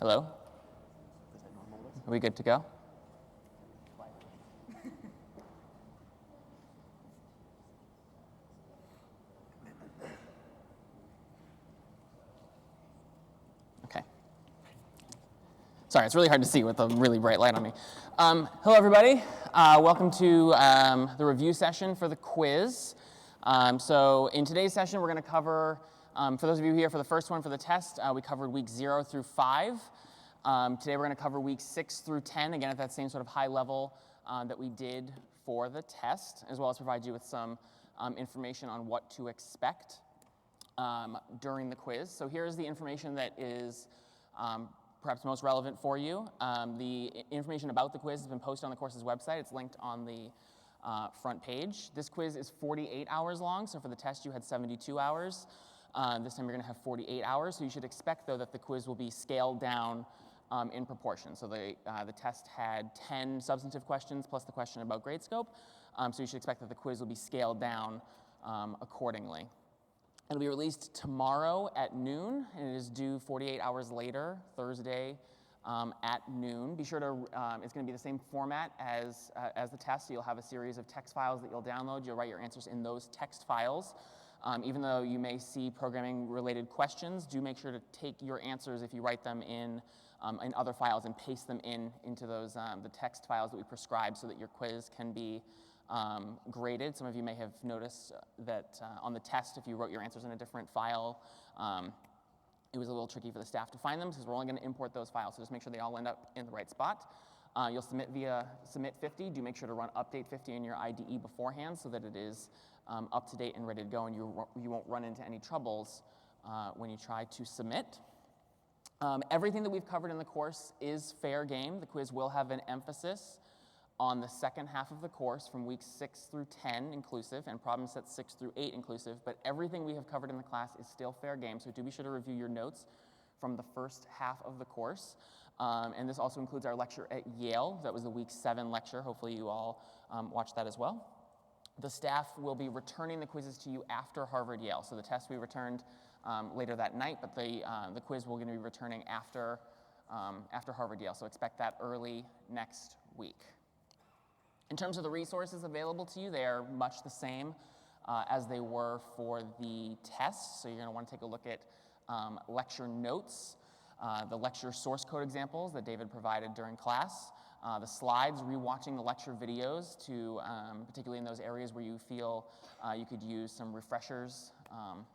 Hello? Are we good to go? Okay. Sorry, it's really hard to see with a really bright light on me. Hello, everybody. Welcome to the review session for the quiz. So in today's session, we're going to cover, for those of you here for the first one for the test, we covered weeks 0 through 5. Today we're going to cover weeks 6 through 10, again at that same sort of high level that we did for the test, as well as provide you with some information on what to expect during the quiz. So here's the information that is perhaps most relevant for you. The information about the quiz has been posted on the course's website. It's linked on the front page. This quiz is 48 hours long, so for the test you had 72 hours. This time you're going to have 48 hours, so you should expect, though, that the quiz will be scaled down in proportion. So the test had 10 substantive questions plus the question about grade scope, so you should expect that the quiz will be scaled down accordingly. It'll be released tomorrow at noon, and it is due 48 hours later, Thursday at noon. Be sure to, it's going to be the same format as the test, so you'll have a series of text files that you'll download. You'll write your answers in those text files. Even though you may see programming-related questions, do make sure to take your answers if you write them in other files and paste them into those the text files that we prescribe so that your quiz can be graded. Some of you may have noticed that on the test, if you wrote your answers in a different file, it was a little tricky for the staff to find them because we're only going to import those files. So just make sure they all end up in the right spot. You'll submit via Submit 50. Do make sure to run Update 50 in your IDE beforehand so that it is up to date and ready to go, and you won't run into any troubles when you try to submit. Everything that we've covered in the course is fair game. The quiz will have an emphasis on the second half of the course from weeks 6 through 10 inclusive and problem sets 6 through 8 inclusive, but everything we have covered in the class is still fair game, so do be sure to review your notes from the first half of the course. And this also includes our lecture at Yale. That was the week 7 lecture. Hopefully you all watched that as well. The staff will be returning the quizzes to you after Harvard-Yale. So the test we returned later that night, but the quiz we're going to be returning after Harvard-Yale. So expect that early next week. In terms of the resources available to you, they are much the same as they were for the test. So you're going to want to take a look at lecture notes, the lecture source code examples that David provided during class, the slides, rewatching the lecture videos, to particularly in those areas where you feel you could use some refreshers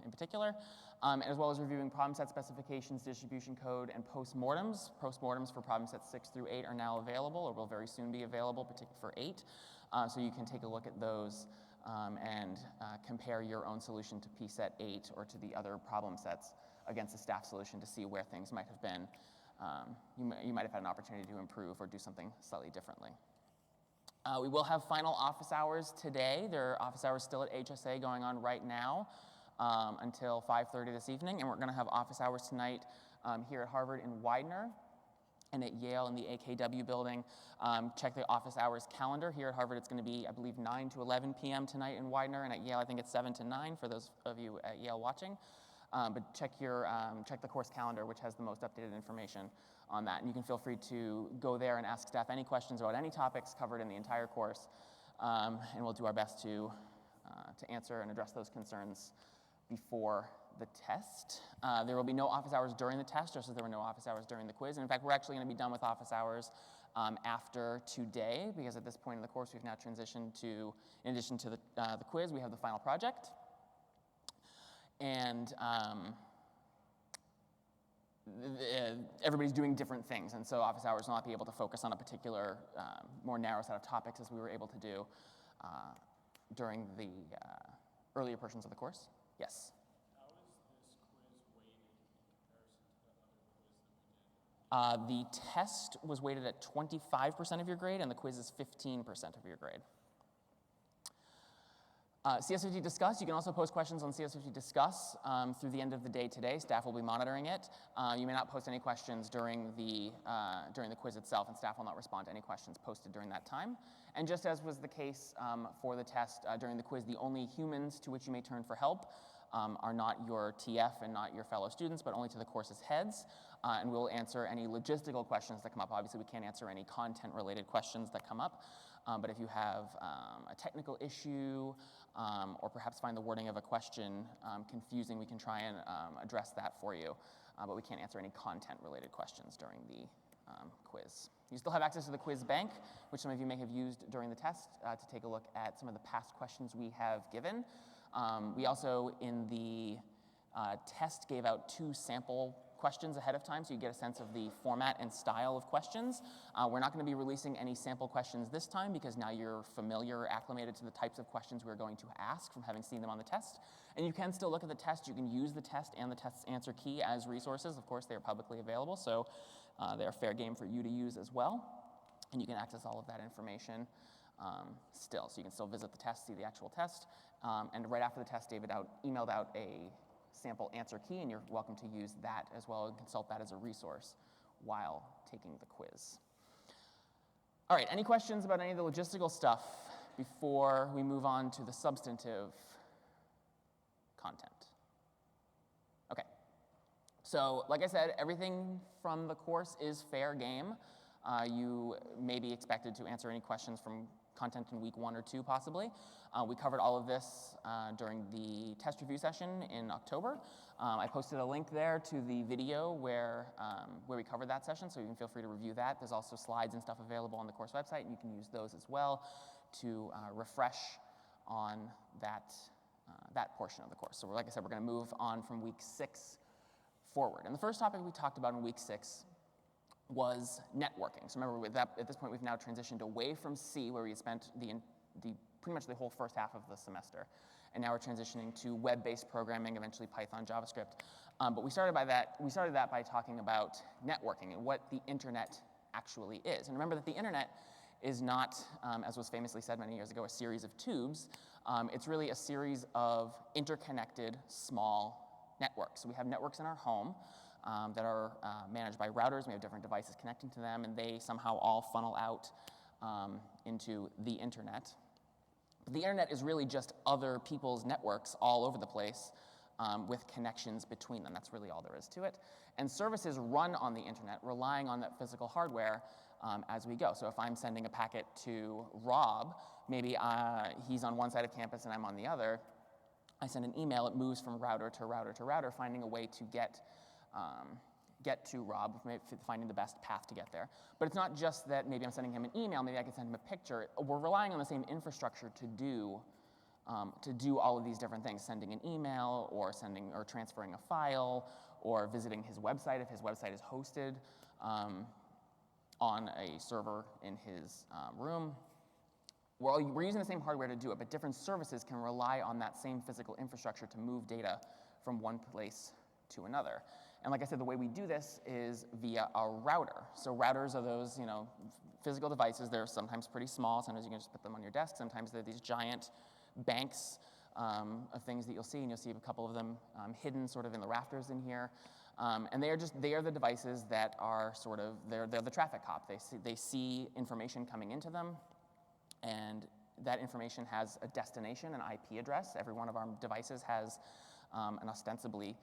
in particular, as well as reviewing problem set specifications, distribution code, and postmortems. Postmortems for problem sets 6 through 8 are now available, or will very soon be available, particularly for 8. So you can take a look at those and compare your own solution to P-set 8 or to the other problem sets against the staff solution to see where things might have been. You might have had an opportunity to improve or do something slightly differently. We will have final office hours today. There are office hours still at HSA going on right now until 5:30 this evening, and we're going to have office hours tonight here at Harvard in Widener and at Yale in the AKW building. Check the office hours calendar. Here at Harvard it's going to be, I believe, 9 to 11 p.m. tonight in Widener, and at Yale I think it's 7 to 9 for those of you at Yale watching. But check the course calendar, which has the most updated information on that. And you can feel free to go there and ask staff any questions about any topics covered in the entire course, and we'll do our best to answer and address those concerns before the test. There will be no office hours during the test, just as there were no office hours during the quiz. And in fact, we're actually going to be done with office hours after today, because at this point in the course, we've now transitioned to, in addition to the quiz, we have the final project. And everybody's doing different things, and so office hours will not be able to focus on a particular, more narrow set of topics as we were able to do during the earlier portions of the course. Yes? How is this quiz weighted in comparison to the other quiz that we did? The test was weighted at 25% of your grade, and the quiz is 15% of your grade. CS50 Discuss, you can also post questions on CS50 Discuss through the end of the day today. Staff will be monitoring it. You may not post any questions during the quiz itself, and staff will not respond to any questions posted during that time. And just as was the case for the test during the quiz, the only humans to which you may turn for help are not your TF and not your fellow students, but only to the course's heads. And we'll answer any logistical questions that come up. Obviously, we can't answer any content-related questions that come up. But if you have a technical issue or perhaps find the wording of a question confusing, we can try and address that for you. But we can't answer any content-related questions during the quiz. You still have access to the quiz bank, which some of you may have used during the test to take a look at some of the past questions we have given. We also, in the test, gave out 2 sample questions ahead of time, so you get a sense of the format and style of questions. We're not going to be releasing any sample questions this time because now you're familiar or acclimated to the types of questions we're going to ask from having seen them on the test. And you can still look at the test. You can use the test and the test's answer key as resources. Of course, they are publicly available, so they're fair game for you to use as well. And you can access all of that information still. So you can still visit the test, see the actual test. And right after the test, David emailed out a sample answer key, and you're welcome to use that as well and consult that as a resource while taking the quiz. All right, any questions about any of the logistical stuff before we move on to the substantive content? Okay, so like I said, everything from the course is fair game. You may be expected to answer any questions from content in week 1 or 2, possibly. We covered all of this during the test review session in October. I posted a link there to the video where we covered that session, so you can feel free to review that. There's also slides and stuff available on the course website, and you can use those as well to refresh on that portion of the course. So like I said, we're going to move on from week 6 forward. And the first topic we talked about in week 6 was networking. So remember, at this point, we've now transitioned away from C, where we spent pretty much the whole first half of the semester. And now we're transitioning to web-based programming, eventually Python, JavaScript. But we started that by talking about networking and what the internet actually is. And remember that the internet is not, as was famously said many years ago, a series of tubes. It's really a series of interconnected small networks. So we have networks in our home that are managed by routers. We have different devices connecting to them, and they somehow all funnel out into the internet. But the internet is really just other people's networks all over the place with connections between them. That's really all there is to it. And services run on the internet, relying on that physical hardware as we go. So if I'm sending a packet to Rob, maybe he's on one side of campus and I'm on the other. I send an email, it moves from router to router to router, finding a way to get to Rob, finding the best path to get there. But it's not just that maybe I'm sending him an email, maybe I can send him a picture. We're relying on the same infrastructure to do all of these different things, sending an email or transferring a file or visiting his website if his website is hosted on a server in his room. We're using the same hardware to do it, but different services can rely on that same physical infrastructure to move data from one place to another. And like I said, the way we do this is via a router. So routers are those, physical devices. They're sometimes pretty small. Sometimes you can just put them on your desk. Sometimes they're these giant banks of things that you'll see, and you'll see a couple of them hidden sort of in the rafters in here. And they are the devices that are they're the traffic cop. They see information coming into them, and that information has a destination, an IP address. Every one of our devices has an ostensibly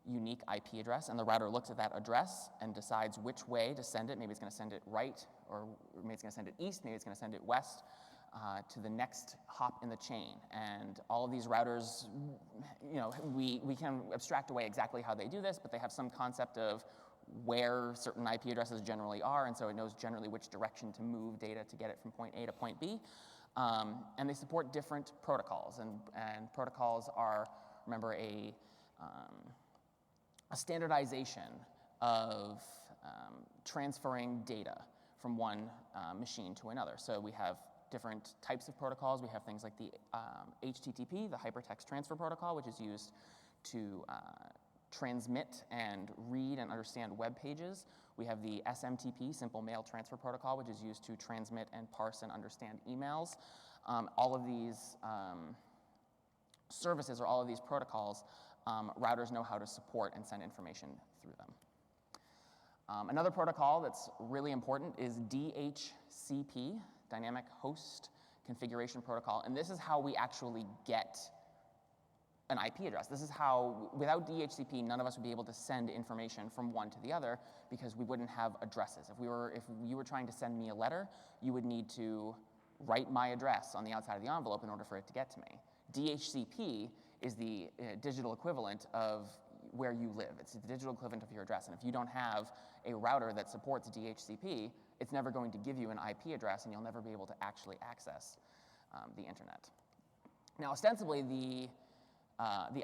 unique IP address, and the router looks at that address and decides which way to send it. Maybe it's going to send it right, or maybe it's going to send it east, maybe it's going to send it west to the next hop in the chain. And all of these routers, we can abstract away exactly how they do this, but they have some concept of where certain IP addresses generally are, and so it knows generally which direction to move data to get it from point A to point B. And they support different protocols, and protocols are, remember, a standardization of transferring data from one machine to another. So we have different types of protocols. We have things like the HTTP, the Hypertext Transfer Protocol, which is used to transmit and read and understand web pages. We have the SMTP, Simple Mail Transfer Protocol, which is used to transmit and parse and understand emails. All of these services or all of these protocols, routers know how to support and send information through them. Another protocol that's really important is DHCP, Dynamic Host Configuration Protocol, and this is how we actually get an IP address. This is how, without DHCP, none of us would be able to send information from one to the other because we wouldn't have addresses. If you were trying to send me a letter, you would need to write my address on the outside of the envelope in order for it to get to me. DHCP is the digital equivalent of where you live. It's the digital equivalent of your address. And if you don't have a router that supports DHCP, it's never going to give you an IP address, and you'll never be able to actually access the internet. Now, ostensibly, the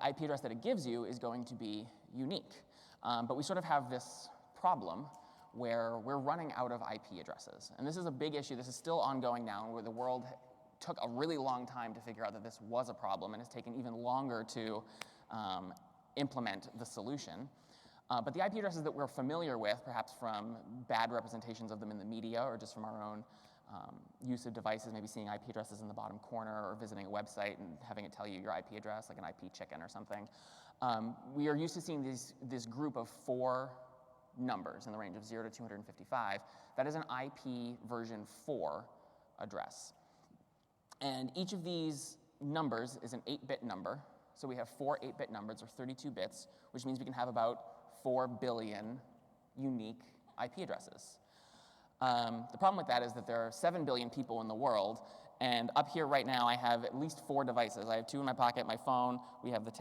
IP address that it gives you is going to be unique. But we sort of have this problem where we're running out of IP addresses. And this is a big issue. This is still ongoing now, where the world took a really long time to figure out that this was a problem, and it's taken even longer to implement the solution. But the IP addresses that we're familiar with, perhaps from bad representations of them in the media or just from our own use of devices, maybe seeing IP addresses in the bottom corner or visiting a website and having it tell you your IP address, like an IP chicken or something. We are used to seeing this group of 4 numbers in the range of 0 to 255. That is an IP version 4 address. And each of these numbers is an 8-bit number. So we have 4 8-bit numbers, or 32 bits, which means we can have about 4 billion unique IP addresses. The problem with that is that there are 7 billion people in the world, and up here right now I have at least 4 devices. I have 2 in my pocket, my phone, we have the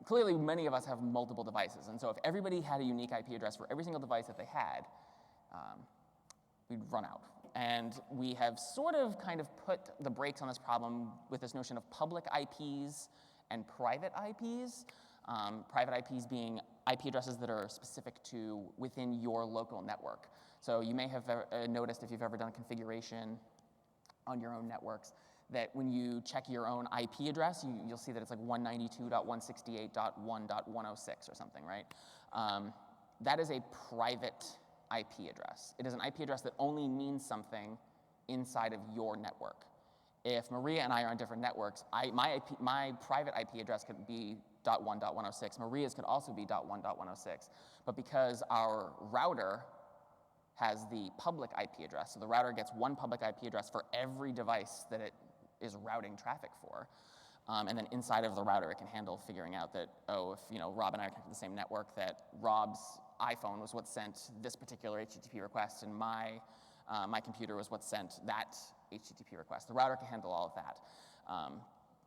clearly many of us have multiple devices, and so if everybody had a unique IP address for every single device that they had, we'd run out. And we have sort of kind of put the brakes on this problem with this notion of public IPs and private IPs. Private IPs being IP addresses that are specific to within your local network. So you may have noticed, if you've ever done configuration on your own networks, that when you check your own IP address, you'll see that it's like 192.168.1.106 or something, right? That is a private IP address. It is an IP address that only means something inside of your network. If Maria and I are on different networks, my private IP address could be .1.106. Maria's could also be .1.106. But because our router has the public IP address, so the router gets one public IP address for every device that it is routing traffic for, and then inside of the router it can handle figuring out that, if Rob and I are connected to the same network, that Rob's iPhone was what sent this particular HTTP request, and my computer was what sent that HTTP request. The router can handle all of that.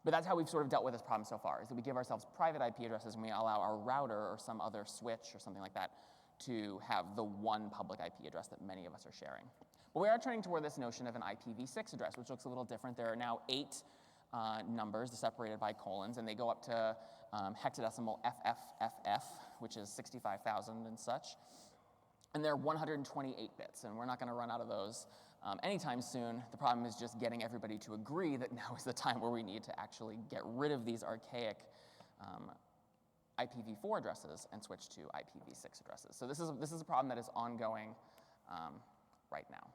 But that's how we've sort of dealt with this problem so far, is that we give ourselves private IP addresses and we allow our router or some other switch or something like that to have the one public IP address that many of us are sharing. But we are turning toward this notion of an IPv6 address, which looks a little different. There are now 8 numbers separated by colons, and they go up to hexadecimal FFFF, which is 65,000 and such. And they're 128 bits, and we're not going to run out of those anytime soon. The problem is just getting everybody to agree that now is the time where we need to actually get rid of these archaic IPv4 addresses and switch to IPv6 addresses. So this is a problem that is ongoing right now.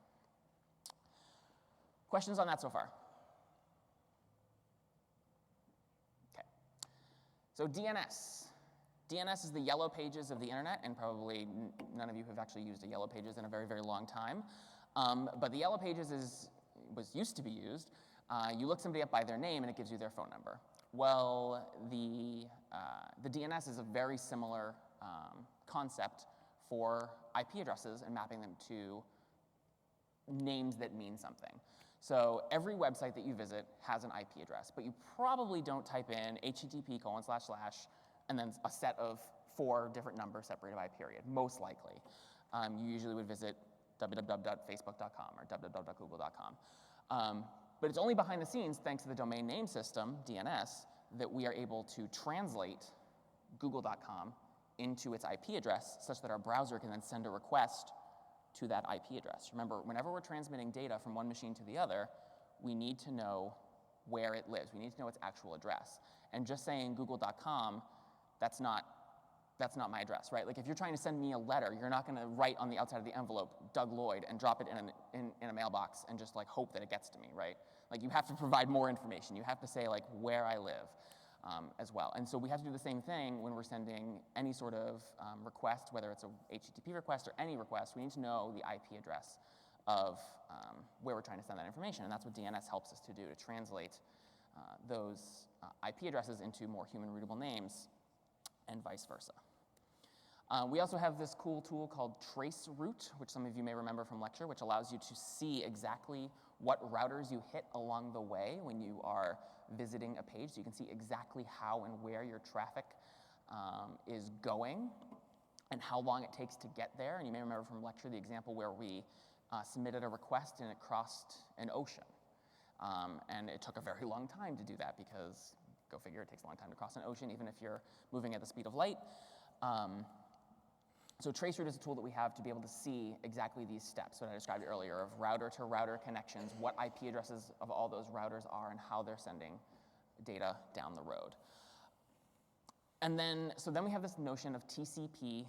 Questions on that so far? Okay. So DNS. DNS is the yellow pages of the internet, and probably none of you have actually used a yellow pages in a very, very long time. But the yellow pages was used to be used. You look somebody up by their name, and it gives you their phone number. Well, the DNS is a very similar concept for IP addresses and mapping them to names that mean something. So every website that you visit has an IP address, but you probably don't type in http:// and then a set of 4 different numbers separated by a period, most likely. You usually would visit www.facebook.com or www.google.com. But it's only behind the scenes, thanks to the domain name system, DNS, that we are able to translate google.com into its IP address such that our browser can then send a request to that IP address. Remember, whenever we're transmitting data from one machine to the other, we need to know where it lives. We need to know its actual address. And just saying google.com, that's not my address, right? Like if you're trying to send me a letter, you're not going to write on the outside of the envelope Doug Lloyd and drop it in a mailbox and just like hope that it gets to me, right? Like you have to provide more information. You have to say like where I live as well. And so we have to do the same thing when we're sending any sort of request, whether it's a HTTP request or any request. We need to know the IP address of where we're trying to send that information, and that's what DNS helps us to do, to translate those IP addresses into more human-readable names, and vice versa. We also have this cool tool called traceroute, which some of you may remember from lecture, which allows you to see exactly what routers you hit along the way when you are visiting a page. So you can see exactly how and where your traffic is going and how long it takes to get there. And you may remember from lecture the example where we submitted a request and it crossed an ocean. And it took a very long time to do that because, go figure, it takes a long time to cross an ocean, even if you're moving at the speed of light. So traceroute is a tool that we have to be able to see exactly these steps that I described earlier of router-to-router connections, what IP addresses of all those routers are, and how they're sending data down the road. And then, so then we have this notion of TCP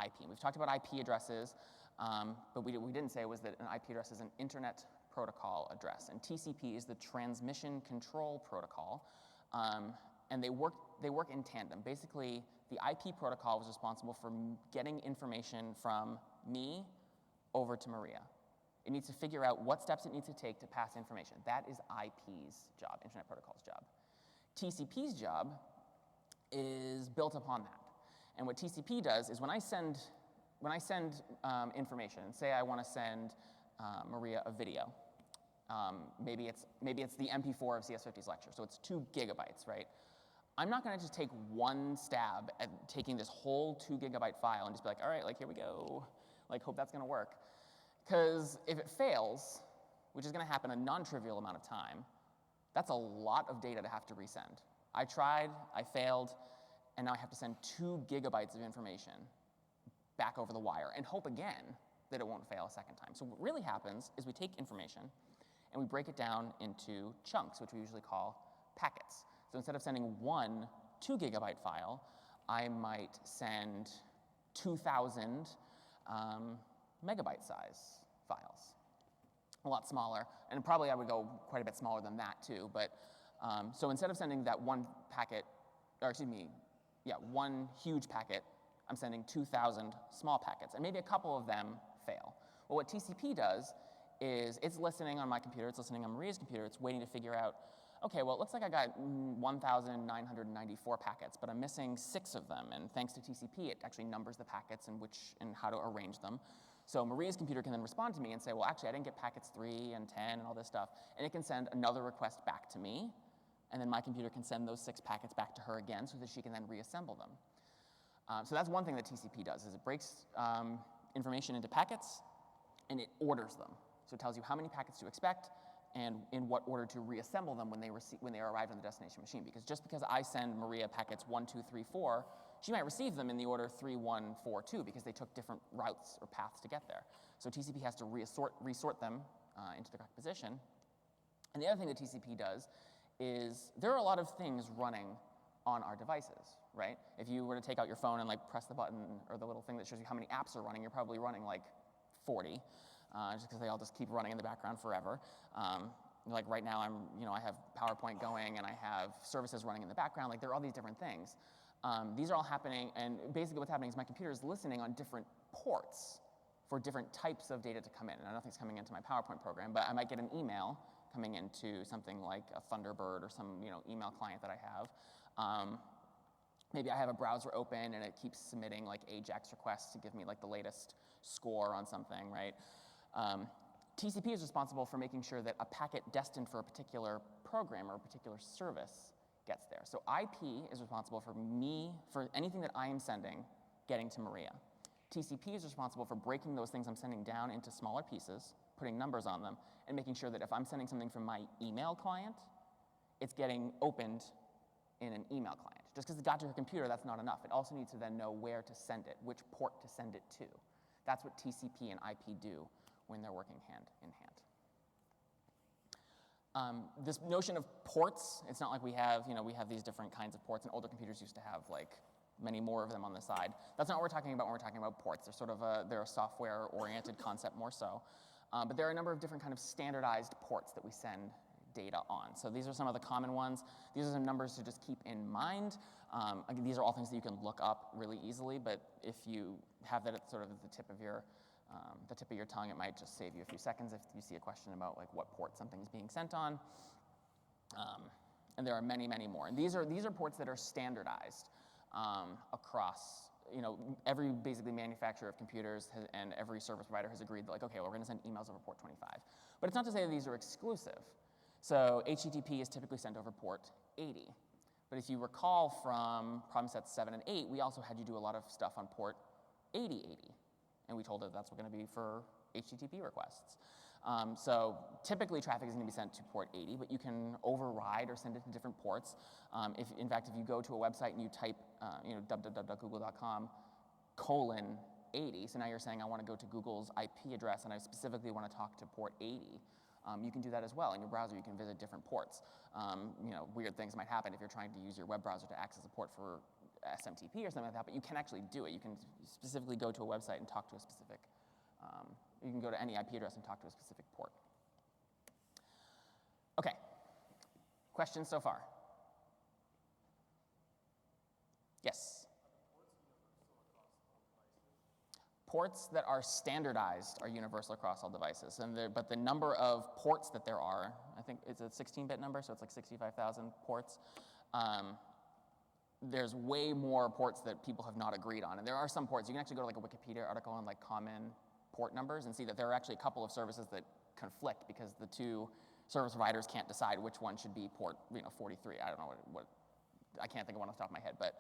IP. We've talked about IP addresses, but we didn't say was that an IP address is an Internet Protocol address. And TCP is the Transmission Control Protocol. And they work in tandem. Basically, the IP protocol was responsible for getting information from me over to Maria. It needs to figure out what steps it needs to take to pass information. That is IP's job, Internet Protocol's job. TCP's job is built upon that. And what TCP does is when I send information, say I want to send Maria a video. Maybe it's the MP4 of CS50's lecture, so it's 2 gigabytes, right? I'm not going to just take one stab at taking this whole 2 gigabyte file and just be like, all right, like here we go, like hope that's going to work. Because if it fails, which is going to happen a non-trivial amount of time, that's a lot of data to have to resend. I tried, I failed, and now I have to send 2 gigabytes of information back over the wire and hope again that it won't fail a second time. So what really happens is we take information and we break it down into chunks, which we usually call packets. So instead of sending one 2 gigabyte file, I might send 2,000 megabyte size files. A lot smaller, and probably I would go quite a bit smaller than that too, but so instead of sending that one packet, or excuse me, yeah, one huge packet, I'm sending 2,000 small packets, and maybe a couple of them fail. Well, what TCP does is it's listening on my computer, it's listening on Maria's computer, it's waiting to figure out, okay, well, it looks like I got 1,994 packets, but I'm missing 6 of them, and thanks to TCP, it actually numbers the packets and how to arrange them. So Maria's computer can then respond to me and say, well, actually, I didn't get packets 3 and 10 and all this stuff, and it can send another request back to me, and then my computer can send those 6 packets back to her again so that she can then reassemble them. So that's one thing that TCP does, is it breaks information into packets, and it orders them. So it tells you how many packets to expect and in what order to reassemble them when they arrive on the destination machine. Because just because I send Maria packets 1, 2, 3, 4, she might receive them in the order 3, 1, 4, 2 because they took different routes or paths to get there. So TCP has to resort them into the correct position. And the other thing that TCP does is there are a lot of things running on our devices, right? If you were to take out your phone and like press the button or the little thing that shows you how many apps are running, you're probably running like 40, just because they all just keep running in the background forever. Like right now, I have PowerPoint going and I have services running in the background. Like there are all these different things. These are all happening, and basically what's happening is my computer is listening on different ports for different types of data to come in. And nothing's coming into my PowerPoint program, but I might get an email coming into something like a Thunderbird or some email client that I have. Maybe I have a browser open and it keeps submitting like AJAX requests to give me like the latest score on something, right? TCP is responsible for making sure that a packet destined for a particular program or a particular service gets there. So IP is responsible for anything that I am sending getting to Maria. TCP is responsible for breaking those things I'm sending down into smaller pieces, putting numbers on them, and making sure that if I'm sending something from my email client, it's getting opened in an email client. Just because it got to her computer, that's not enough. It also needs to then know where to send it, which port to send it to. That's what TCP and IP do when they're working hand in hand. This notion of ports, it's not like we have these different kinds of ports, and older computers used to have like many more of them on the side. That's not what we're talking about when we're talking about ports. They're a software-oriented concept more so. But there are a number of different kind of standardized ports that we send data on. So these are some of the common ones. These are some numbers to just keep in mind. Again, these are all things that you can look up really easily, but if you have that at sort of the tip of your tongue, it might just save you a few seconds if you see a question about like what port something's being sent on. And And there are many, many more. And these are ports that are standardized across, every basically manufacturer of computers and every service provider has agreed that, like, okay, well, we're going to send emails over port 25. But it's not to say that these are exclusive. So HTTP is typically sent over port 80. But if you recall from problem sets 7 and 8, we also had you do a lot of stuff on port 8080. And we told it that's going to be for HTTP requests. So typically traffic is going to be sent to port 80, but you can override or send it to different ports. In fact, if you go to a website and you type www.google.com:80, so now you're saying I want to go to Google's IP address and I specifically want to talk to port 80, you can do that as well. In your browser, you can visit different ports. Weird things might happen if you're trying to use your web browser to access a port for SMTP or something like that, but you can actually do it. You can specifically go to a website and talk to a specific, you can go to any IP address and talk to a specific port. Okay, questions so far? Yes? Ports that are standardized are universal across all devices, but the number of ports that there are, I think it's a 16-bit number, so it's like 65,000 ports. There's way more ports that people have not agreed on, and there are some ports. You can actually go to like a Wikipedia article on like common port numbers and see that there are actually a couple of services that conflict because the two service providers can't decide which one should be port 43. I don't know what I can't think of one off the top of my head, but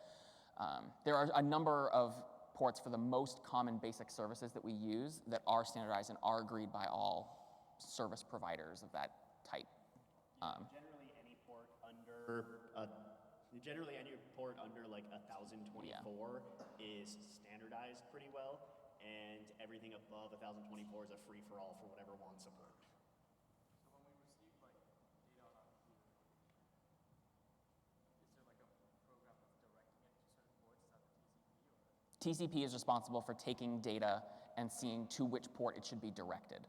there are a number of ports for the most common basic services that we use that are standardized and are agreed by all service providers of that type. Generally any port under like 1024 is standardized pretty well, and everything above 1024 is a free-for-all for whatever wants support. So when we receive like data on our computer, is there like a program that's directing it to certain ports? Is that the TCP or? TCP is responsible for taking data and seeing to which port it should be directed.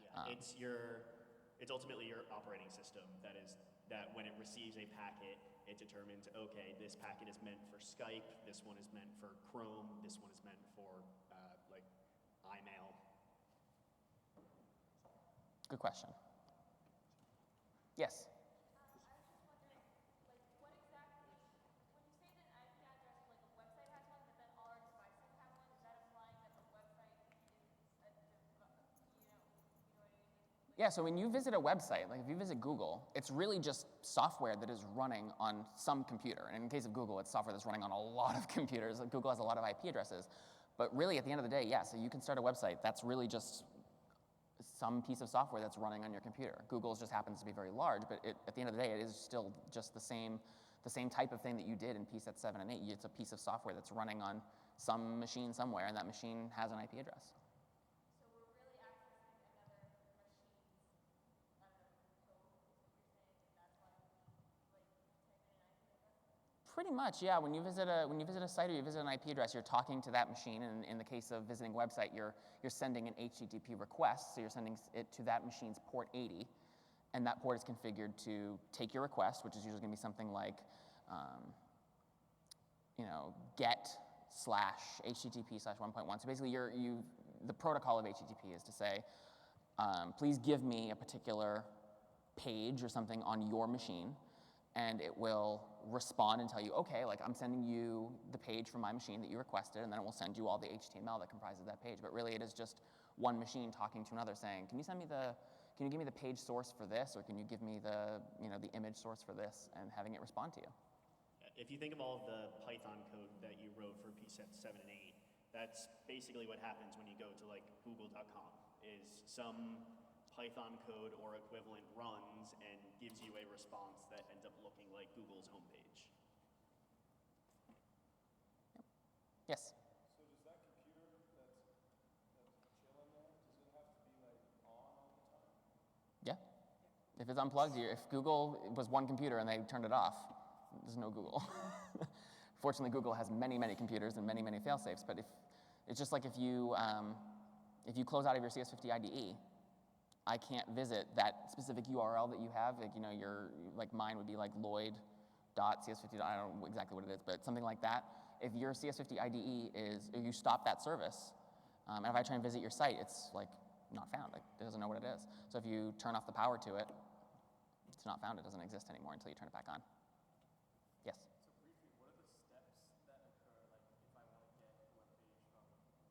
Yeah, it's ultimately your operating system that when it receives a packet, it determines, okay, this packet is meant for Skype, this one is meant for Chrome, this one is meant for like iMail. Good question. Yes? I was just wondering, like, what exactly, when you say that an IP address, like a website has one, but then all our devices have one, is that implying that the website is a, you know what I mean? Yeah, so when you visit a website, like if you visit Google, it's really just software that is running on some computer. And in the case of Google, it's software that's running on a lot of computers. Like Google has a lot of IP addresses. But really, at the end of the day, yeah, so you can start a website. That's really just some piece of software that's running on your computer. Google's just happens to be very large, but at the end of the day, it is still just the same type of thing that you did in PSET 7 and 8. It's a piece of software that's running on some machine somewhere, and that machine has an IP address. So we're really accessing another machine's code, is what you're saying, and that's why we like type in an IP address? Pretty much, yeah. When you visit a site or you visit an IP address, you're talking to that machine. And in the case of visiting a website, you're sending an HTTP request. So you're sending it to that machine's port 80, and that port is configured to take your request, which is usually going to be something like, get/HTTP/1.1. So basically, the protocol of HTTP is to say, please give me a particular page or something on your machine, and it will respond and tell you, okay, like I'm sending you the page from my machine that you requested, and then it will send you all the HTML that comprises that page. But really, it is just one machine talking to another saying, can you give me the page source for this, or can you give me the image source for this, and having it respond to you. If you think of all of the Python code that you wrote for PSET 7 and 8, that's basically what happens when you go to like google.com, is some Python code or equivalent runs and gives you a response that ends up looking like Google's homepage. Yep. Yes? So does that computer that's chilling there, does it have to be like on all the time? Yeah. If it's unplugged, if Google was one computer and they turned it off, there's no Google. Fortunately, Google has many, many computers and many, many fail-safes, but it's just like if you close out of your CS50 IDE, I can't visit that specific URL that you have. Like mine would be like lloyd.cs50. I don't know exactly what it is, but something like that. If your CS50 IDE you stop that service, and if I try and visit your site, it's like not found. Like it doesn't know what it is. So if you turn off the power to it, it's not found, it doesn't exist anymore until you turn it back on. Yes? So briefly, what are the steps that occur, like if I want to get a web page from Google, like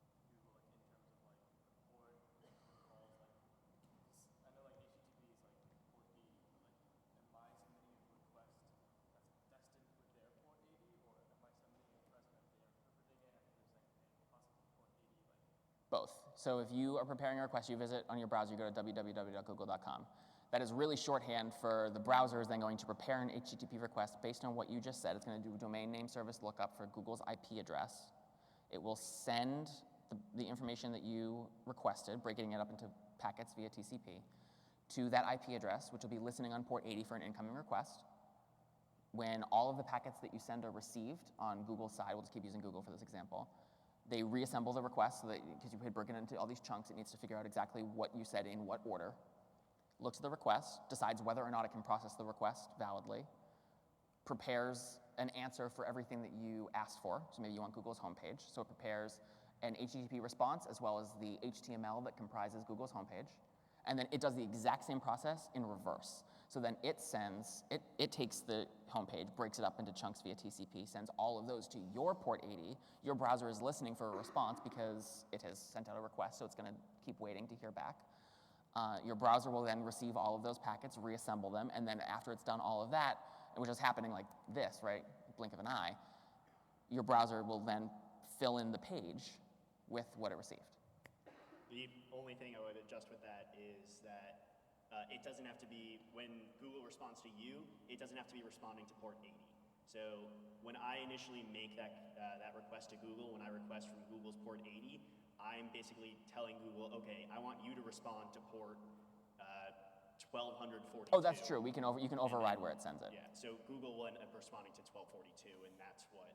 in terms of like the port protocols, like 'cause I know like HTTP is like port 80, but like am I submitting a request that's destined with their port 80, or am I submitting a request and they're interpreting it and they're saying, hey, possibly port 80, like Both. So if you are preparing a request, you visit on your browser, you go to www.google.com. That is really shorthand for the browser is then going to prepare an HTTP request based on what you just said. It's going to do a domain name service lookup for Google's IP address. It will send the information that you requested, breaking it up into packets via TCP, to that IP address, which will be listening on port 80 for an incoming request. When all of the packets that you send are received on Google's side, we'll just keep using Google for this example, they reassemble the request so that, because you had broken it into all these chunks, it needs to figure out exactly what you said in what order. Looks at the request, decides whether or not it can process the request validly, prepares an answer for everything that you asked for. So maybe you want Google's homepage. So it prepares an HTTP response as well as the HTML that comprises Google's homepage. And then it does the exact same process in reverse. So then it takes the homepage, breaks it up into chunks via TCP, sends all of those to your port 80. Your browser is listening for a response because it has sent out a request, so it's going to keep waiting to hear back. Your browser will then receive all of those packets, reassemble them, and then after it's done all of that, which is happening like this, right, blink of an eye, your browser will then fill in the page with what it received. The only thing I would adjust with that is that it doesn't have to be, when Google responds to you, it doesn't have to be responding to port 80. So when I initially make that request to Google, when I request from Google's port 80, I'm basically telling Google, okay, I want you to respond to port 1242. Oh, that's true. You can override where it sends it. Yeah, so Google will end up responding to 1242, and that's what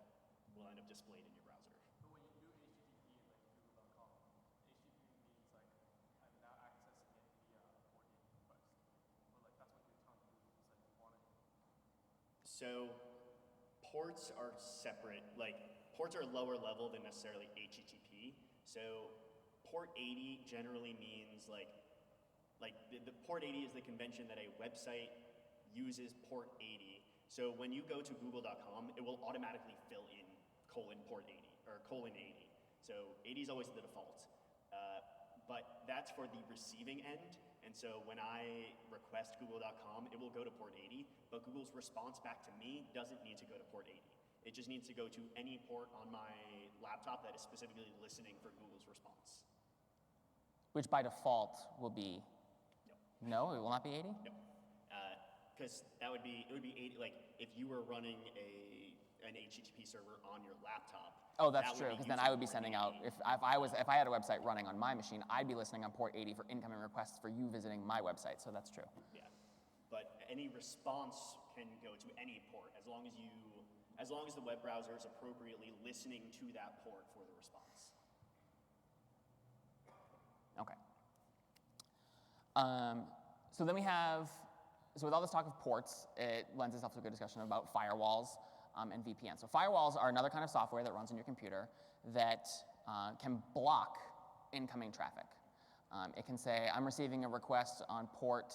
will end up displayed in your browser. But when you do HTTP in like Google.com, HTTP means like I'm now accessing it via a port 80 request. But like that's what you're telling Google is like you want it. So ports are separate. Like ports are lower level than necessarily HTTP. So port 80 generally means like the port 80 is the convention that a website uses port 80. So when you go to google.com, it will automatically fill in :port 80 or :80. So 80 is always the default. But that's for the receiving end. And so when I request google.com, it will go to port 80, but Google's response back to me doesn't need to go to port 80. It just needs to go to any port on my laptop that is specifically listening for Google's response. Which by default will be, no, it will not be 80? No, because it would be 80, like if you were running an HTTP server on your laptop. Oh, that's true, because then I would be sending out, if I had a website running on my machine, I'd be listening on port 80 for incoming requests for you visiting my website, so that's true. Yeah, but any response can go to any port as long as the web browser is appropriately listening to that port for the response. Okay. So then we have, so with all this talk of ports, it lends itself to a good discussion about firewalls and VPN. So firewalls are another kind of software that runs on your computer that can block incoming traffic. It can say, I'm receiving a request on port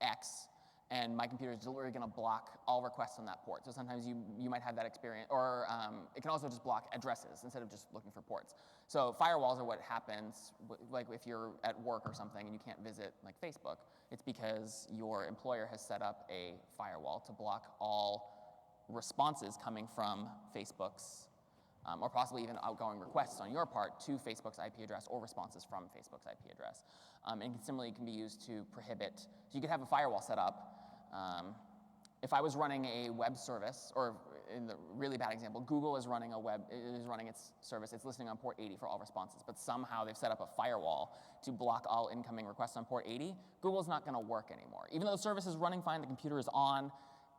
X, and my computer is deliberately going to block all requests on that port. So sometimes you might have that experience, or it can also just block addresses instead of just looking for ports. So firewalls are what happens, like if you're at work or something and you can't visit like Facebook, it's because your employer has set up a firewall to block all responses coming from Facebook's, or possibly even outgoing requests on your part to Facebook's IP address or responses from Facebook's IP address. And similarly, it can be used to prohibit, so you could have a firewall set up. If I was running a web service, or in the really bad example, Google is running its service, it's listening on port 80 for all responses, but somehow they've set up a firewall to block all incoming requests on port 80, Google's not gonna work anymore. Even though the service is running fine, the computer is on,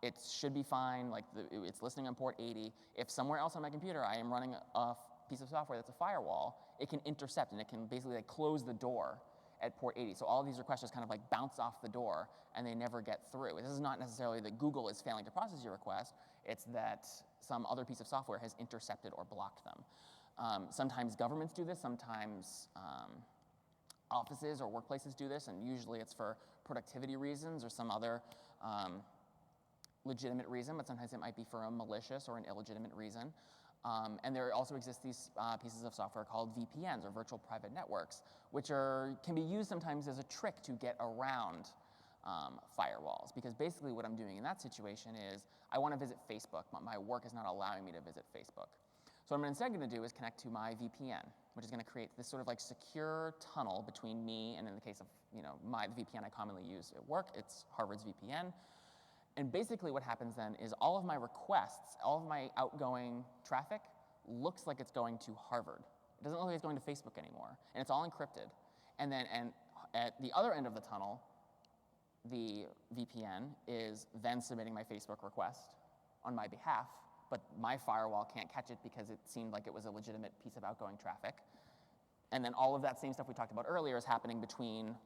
it should be fine, like it's listening on port 80. If somewhere else on my computer I am running a piece of software that's a firewall, it can intercept and it can basically like close the door at port 80. So all of these requests just kind of like bounce off the door and they never get through. This is not necessarily that Google is failing to process your request, it's that some other piece of software has intercepted or blocked them. Sometimes governments do this, sometimes offices or workplaces do this, and usually it's for productivity reasons or some other legitimate reason, but sometimes it might be for a malicious or an illegitimate reason. And there also exist these pieces of software called VPNs, or virtual private networks, which can be used sometimes as a trick to get around firewalls. Because basically what I'm doing in that situation is I want to visit Facebook, but my work is not allowing me to visit Facebook. So what I'm instead going to do is connect to my VPN, which is going to create this sort of like secure tunnel between me and, in the case of the VPN I commonly use at work, it's Harvard's VPN. And basically what happens then is all of my requests, all of my outgoing traffic looks like it's going to Harvard. It doesn't look like it's going to Facebook anymore, and it's all encrypted. And at the other end of the tunnel, the VPN is then submitting my Facebook request on my behalf, but my firewall can't catch it because it seemed like it was a legitimate piece of outgoing traffic. And then all of that same stuff we talked about earlier is happening between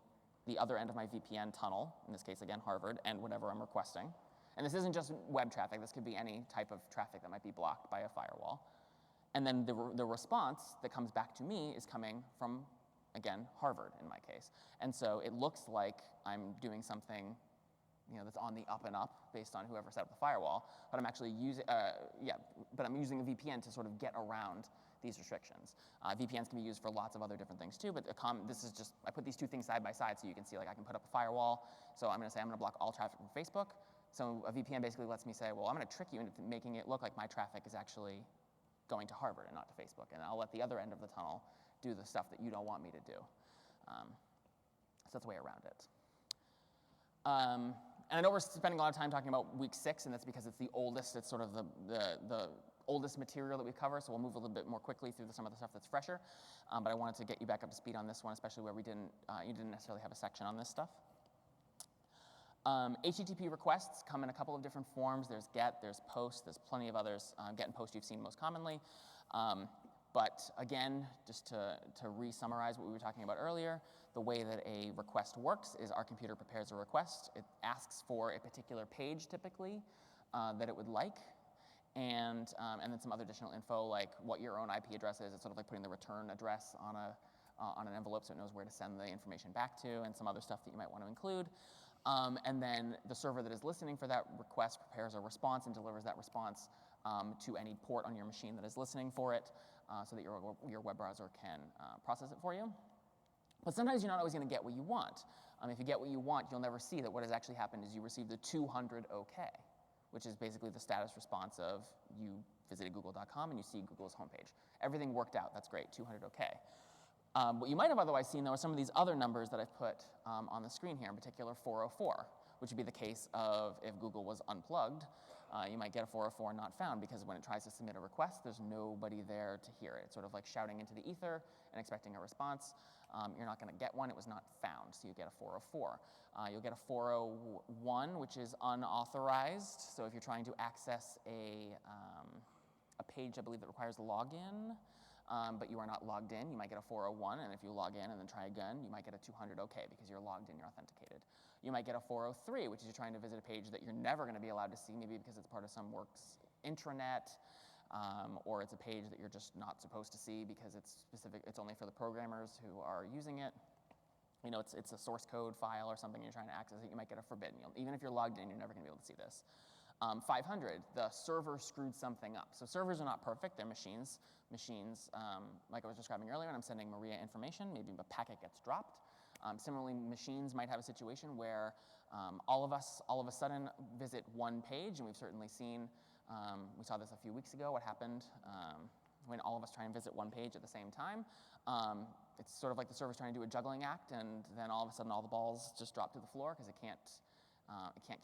the other end of my VPN tunnel, in this case, again, Harvard, and whatever I'm requesting. And this isn't just web traffic. This could be any type of traffic that might be blocked by a firewall. And then the response that comes back to me is coming from, again, Harvard in my case. And so it looks like I'm doing something that's on the up and up based on whoever set up the firewall, but I'm actually using, I'm using a VPN to sort of get around these restrictions. VPNs can be used for lots of other different things too, but I put these two things side by side so you can see, like, I can put up a firewall. So I'm going to say I'm going to block all traffic from Facebook. So a VPN basically lets me say, well, I'm going to trick you into making it look like my traffic is actually going to Harvard and not to Facebook, and I'll let the other end of the tunnel do the stuff that you don't want me to do. So that's the way around it. And I know we're spending a lot of time talking about week 6, and that's because it's the oldest. It's sort of the oldest material that we cover, so we'll move a little bit more quickly through some of the stuff that's fresher. But I wanted to get you back up to speed on this one, especially where you didn't necessarily have a section on this stuff. HTTP requests come in a couple of different forms. There's GET, there's POST, there's plenty of others. GET and POST you've seen most commonly. But again, just to re-summarize what we were talking about earlier, the way that a request works is our computer prepares a request. It asks for a particular page, typically, that it would like, and then some other additional info, like what your own IP address is. It's sort of like putting the return address on an envelope so it knows where to send the information back to, and some other stuff that you might want to include. And then the server that is listening for that request prepares a response and delivers that response to any port on your machine that is listening for it, so that your web browser can process it for you. But sometimes you're not always going to get what you want. If you get what you want, you'll never see that what has actually happened is you received a 200 OK, which is basically the status response of you visited google.com and you see Google's homepage. Everything worked out. That's great, 200 OK. What you might have otherwise seen, though, are some of these other numbers that I've put on the screen here, in particular 404, which would be the case of if Google was unplugged. You might get a 404 not found, because when it tries to submit a request, there's nobody there to hear it. It's sort of like shouting into the ether and expecting a response. You're not going to get one. It was not found, so you get a 404. You'll get a 401, which is unauthorized. So if you're trying to access a page, I believe, that requires login, but you are not logged in, you might get a 401, and if you log in and then try again, you might get a 200 OK because you're logged in, you're authenticated. You might get a 403, which is you're trying to visit a page that you're never going to be allowed to see, maybe because it's part of some works intranet, or it's a page that you're just not supposed to see because it's only for the programmers who are using it. It's a source code file or something, you're trying to access it, you might get a forbidden. Even if you're logged in, you're never going to be able to see this. 500, the server screwed something up. So servers are not perfect, they're machines. Machines, like I was describing earlier, when I'm sending Maria information, maybe a packet gets dropped. Similarly, machines might have a situation where all of a sudden visit one page, and we've certainly seen, we saw this a few weeks ago, what happened when all of us try and visit one page at the same time. It's sort of like the server's trying to do a juggling act, and then all of a sudden all the balls just drop to the floor because it can't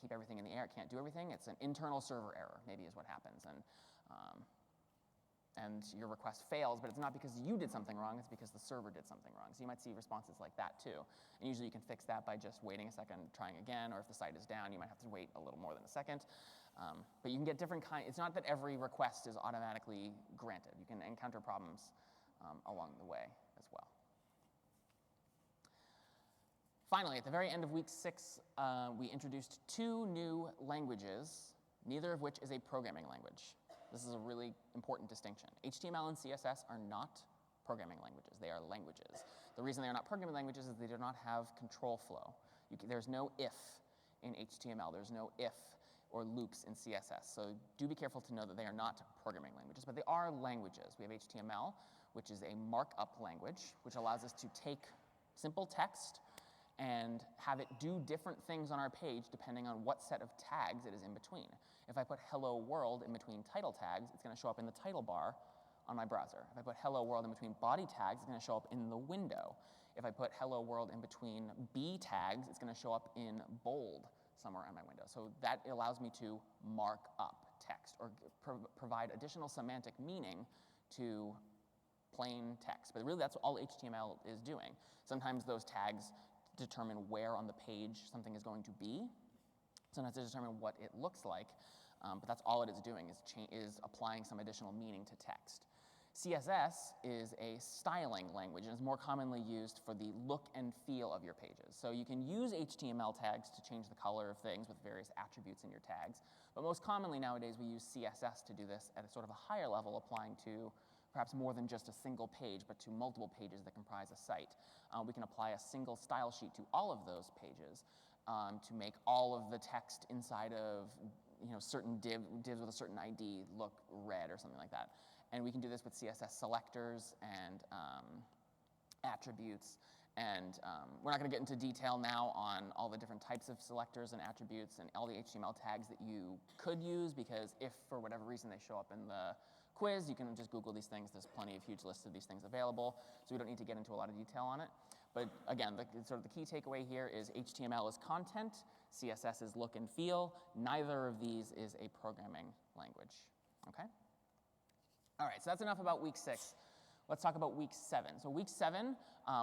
keep everything in the air, it can't do everything. It's an internal server error, maybe, is what happens. And your request fails, but it's not because you did something wrong, it's because the server did something wrong. So you might see responses like that too. And usually you can fix that by just waiting a second, trying again, or if the site is down, you might have to wait a little more than a second. But you can get different kinds. It's not that every request is automatically granted. You can encounter problems along the way as well. Finally, at the very end of week 6, we introduced 2 new languages, neither of which is a programming language. This is a really important distinction. HTML and CSS are not programming languages. They are languages. The reason they are not programming languages is they do not have control flow. There's no if in HTML. There's no if or loops in CSS. So do be careful to know that they are not programming languages, but they are languages. We have HTML, which is a markup language, which allows us to take simple text and have it do different things on our page depending on what set of tags it is in between. If I put hello world in between title tags, it's going to show up in the title bar on my browser. If I put hello world in between body tags, it's going to show up in the window. If I put hello world in between B tags, it's going to show up in bold somewhere on my window. So that allows me to mark up text or provide additional semantic meaning to plain text. But really that's all HTML is doing. Sometimes those tags determine where on the page something is going to be. Sometimes they determine what it looks like, but that's all it is doing is applying some additional meaning to text. CSS is a styling language and is more commonly used for the look and feel of your pages. So you can use HTML tags to change the color of things with various attributes in your tags, but most commonly nowadays we use CSS to do this at a sort of a higher level, applying to perhaps more than just a single page, but to multiple pages that comprise a site. We can apply a single style sheet to all of those pages to make all of the text inside of certain divs with a certain ID look red or something like that. And we can do this with CSS selectors and attributes. And we're not going to get into detail now on all the different types of selectors and attributes and all the HTML tags that you could use, because if for whatever reason they show up in the quiz, you can just Google these things. There's plenty of huge lists of these things available, so we don't need to get into a lot of detail on it. But again, the key takeaway here is HTML is content, CSS is look and feel. Neither of these is a programming language, okay? All right, so that's enough about week 6. Let's talk about week 7. So week 7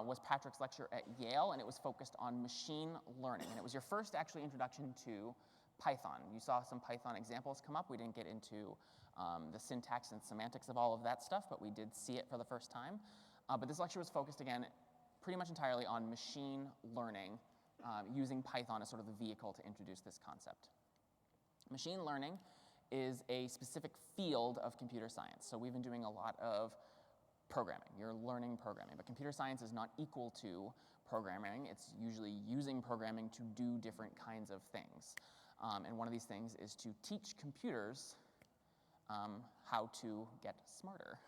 was Patrick's lecture at Yale, and it was focused on machine learning. And it was your first actually introduction to Python. You saw some Python examples come up. We didn't get into the syntax and semantics of all of that stuff, but we did see it for the first time. But this lecture was focused, again, pretty much entirely on machine learning, using Python as sort of the vehicle to introduce this concept. Machine learning is a specific field of computer science. So we've been doing a lot of programming. You're learning programming, but computer science is not equal to programming. It's usually using programming to do different kinds of things. And one of these things is to teach computers how to get smarter.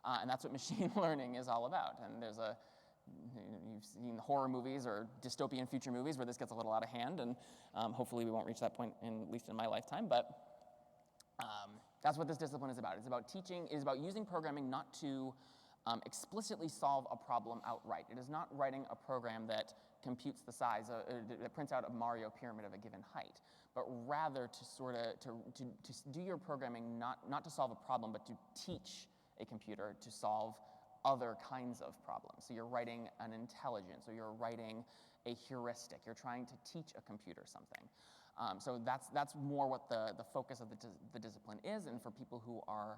And that's what machine learning is all about. And you've seen horror movies or dystopian future movies where this gets a little out of hand, and hopefully we won't reach that point, at least in my lifetime. But that's what this discipline is about. It's about teaching, it's about using programming not to explicitly solve a problem outright. It is not writing a program that computes the size, that prints out a Mario pyramid of a given height, but rather to sort of to do your programming not to solve a problem, but to teach a computer to solve other kinds of problems. So you're writing an intelligence, or you're writing a heuristic. You're trying to teach a computer something. So that's more what the focus of the discipline is, and for people who are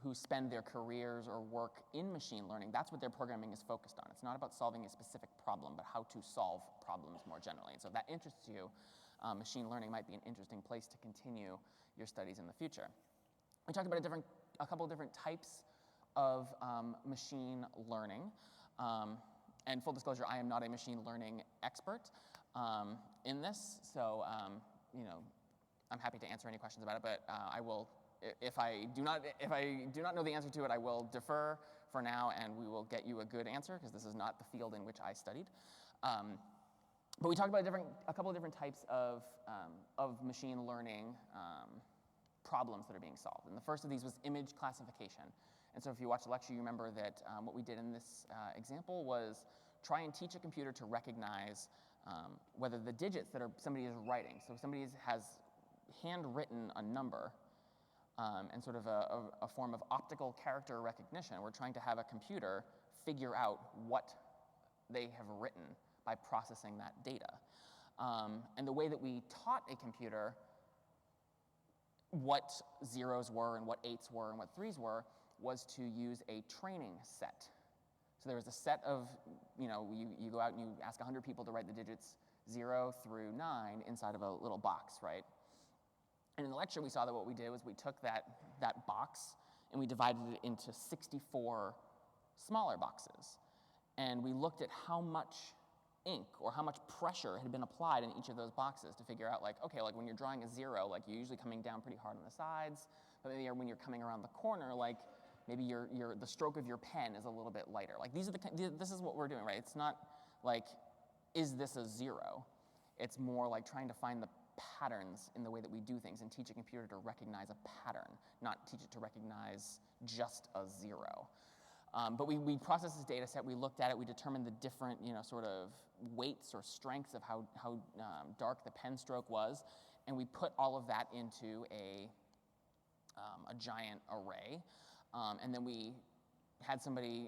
who spend their careers or work in machine learning, that's what their programming is focused on. It's not about solving a specific problem, but how to solve problems more generally. And so if that interests you, machine learning might be an interesting place to continue your studies in the future. We talked about a couple of different types of machine learning. And full disclosure, I am not a machine learning expert in this, so I'm happy to answer any questions about it. But I will, if I do not know the answer to it, I will defer for now, and we will get you a good answer, because this is not the field in which I studied. But we talked about a couple of different types of machine learning problems that are being solved. And the first of these was image classification. And so if you watch the lecture, you remember that what we did in this example was try and teach a computer to recognize whether the digits that somebody is writing. So if somebody has handwritten a number and sort of a form of optical character recognition, we're trying to have a computer figure out what they have written by processing that data. And the way that we taught a computer what zeros were and what 8s were and what 3s were was to use a training set. So there was a set of, you go out and you ask 100 people to write the digits 0 through 9 inside of a little box, right? And in the lecture, we saw that what we did was we took that box and we divided it into 64 smaller boxes. And we looked at how much ink or how much pressure had been applied in each of those boxes to figure out, like, okay, like when you're drawing a 0, like you're usually coming down pretty hard on the sides, but maybe when you're coming around the corner, like maybe the stroke of your pen is a little bit lighter. Like this is what we're doing, right? It's not like, is this a 0? It's more like trying to find the patterns in the way that we do things and teach a computer to recognize a pattern, not teach it to recognize just a 0. But we processed this data set, we looked at it, we determined the different, sort of weights or strengths of how dark the pen stroke was, and we put all of that into a giant array. And then we had somebody,